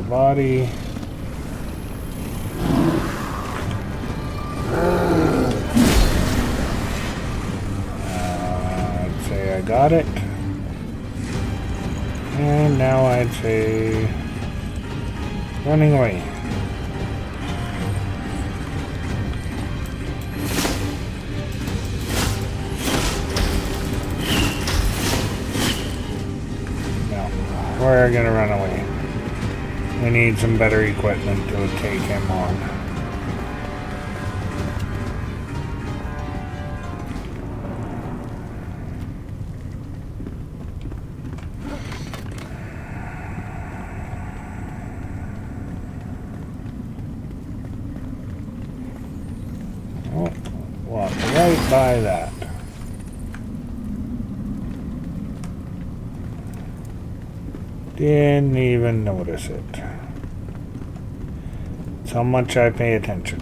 Body. I'd say I got it. And now I'd say running away. No, we're gonna run away. We need some better equipment to take him on. Oh, walk right by that. Didn't even notice it. That's how much I pay attention.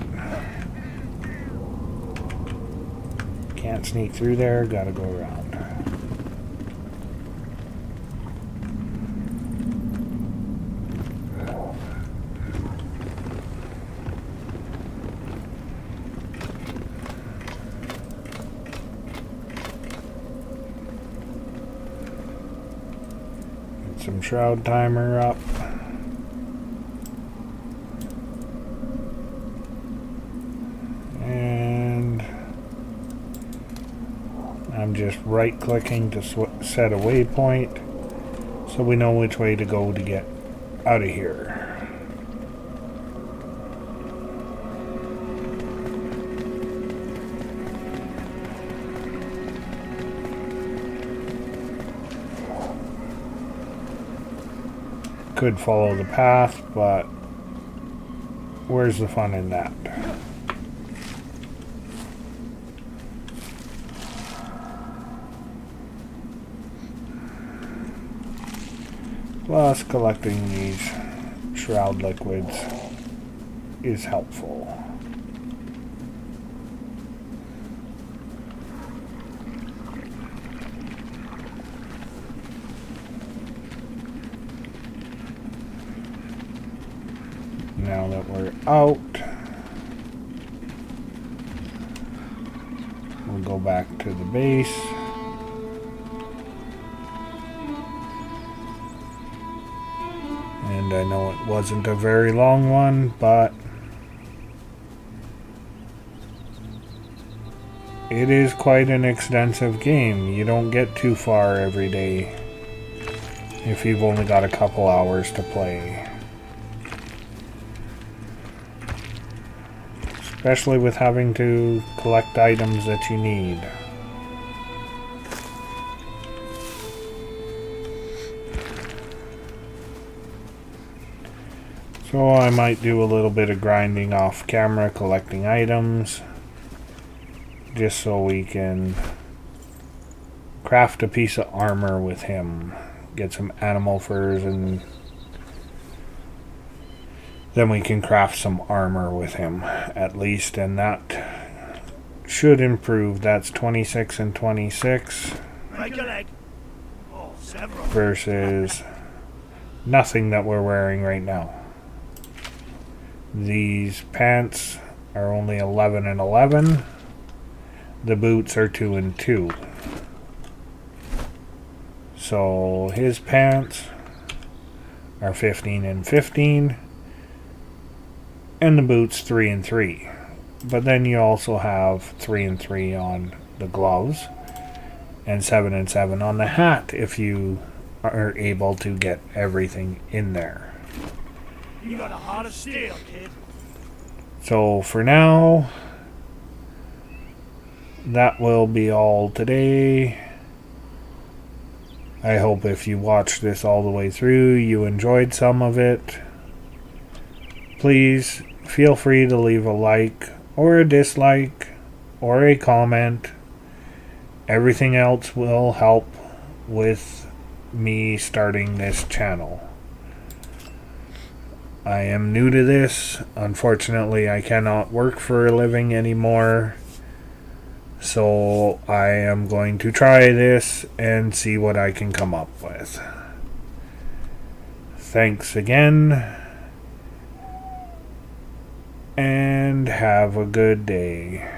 Can't sneak through there, gotta go around. Get some shroud timer up. I'm just right clicking to set a waypoint so we know which way to go to get out of here. Could follow the path, but where's the fun in that? Plus, collecting these shroud liquids is helpful. Now that we're out, we'll go back to the base. And I know it wasn't a very long one, but it is quite an extensive game. You don't get too far every day if you've only got a couple hours to play. Especially with having to collect items that you need. So I might do a little bit of grinding off camera, collecting items, just so we can craft a piece of armor with him. Get some animal furs, and then we can craft some armor with him at least, and that should improve. That's 26 and 26 versus nothing that we're wearing right now. These pants are only 11 and 11. The boots are 2 and 2. So his pants are 15 and 15. And the boots 3 and 3. But then you also have 3 and 3 on the gloves. And 7 and 7 on the hat if you are able to get everything in there. You got a heart of steel, kid. So for now, that will be all today. I hope if you watched this all the way through, you enjoyed some of it. Please feel free to leave a like or a dislike or a comment. Everything else will help with me starting this channel. I am new to this. Unfortunately, I cannot work for a living anymore. So I am going to try this and see what I can come up with. Thanks again. And have a good day.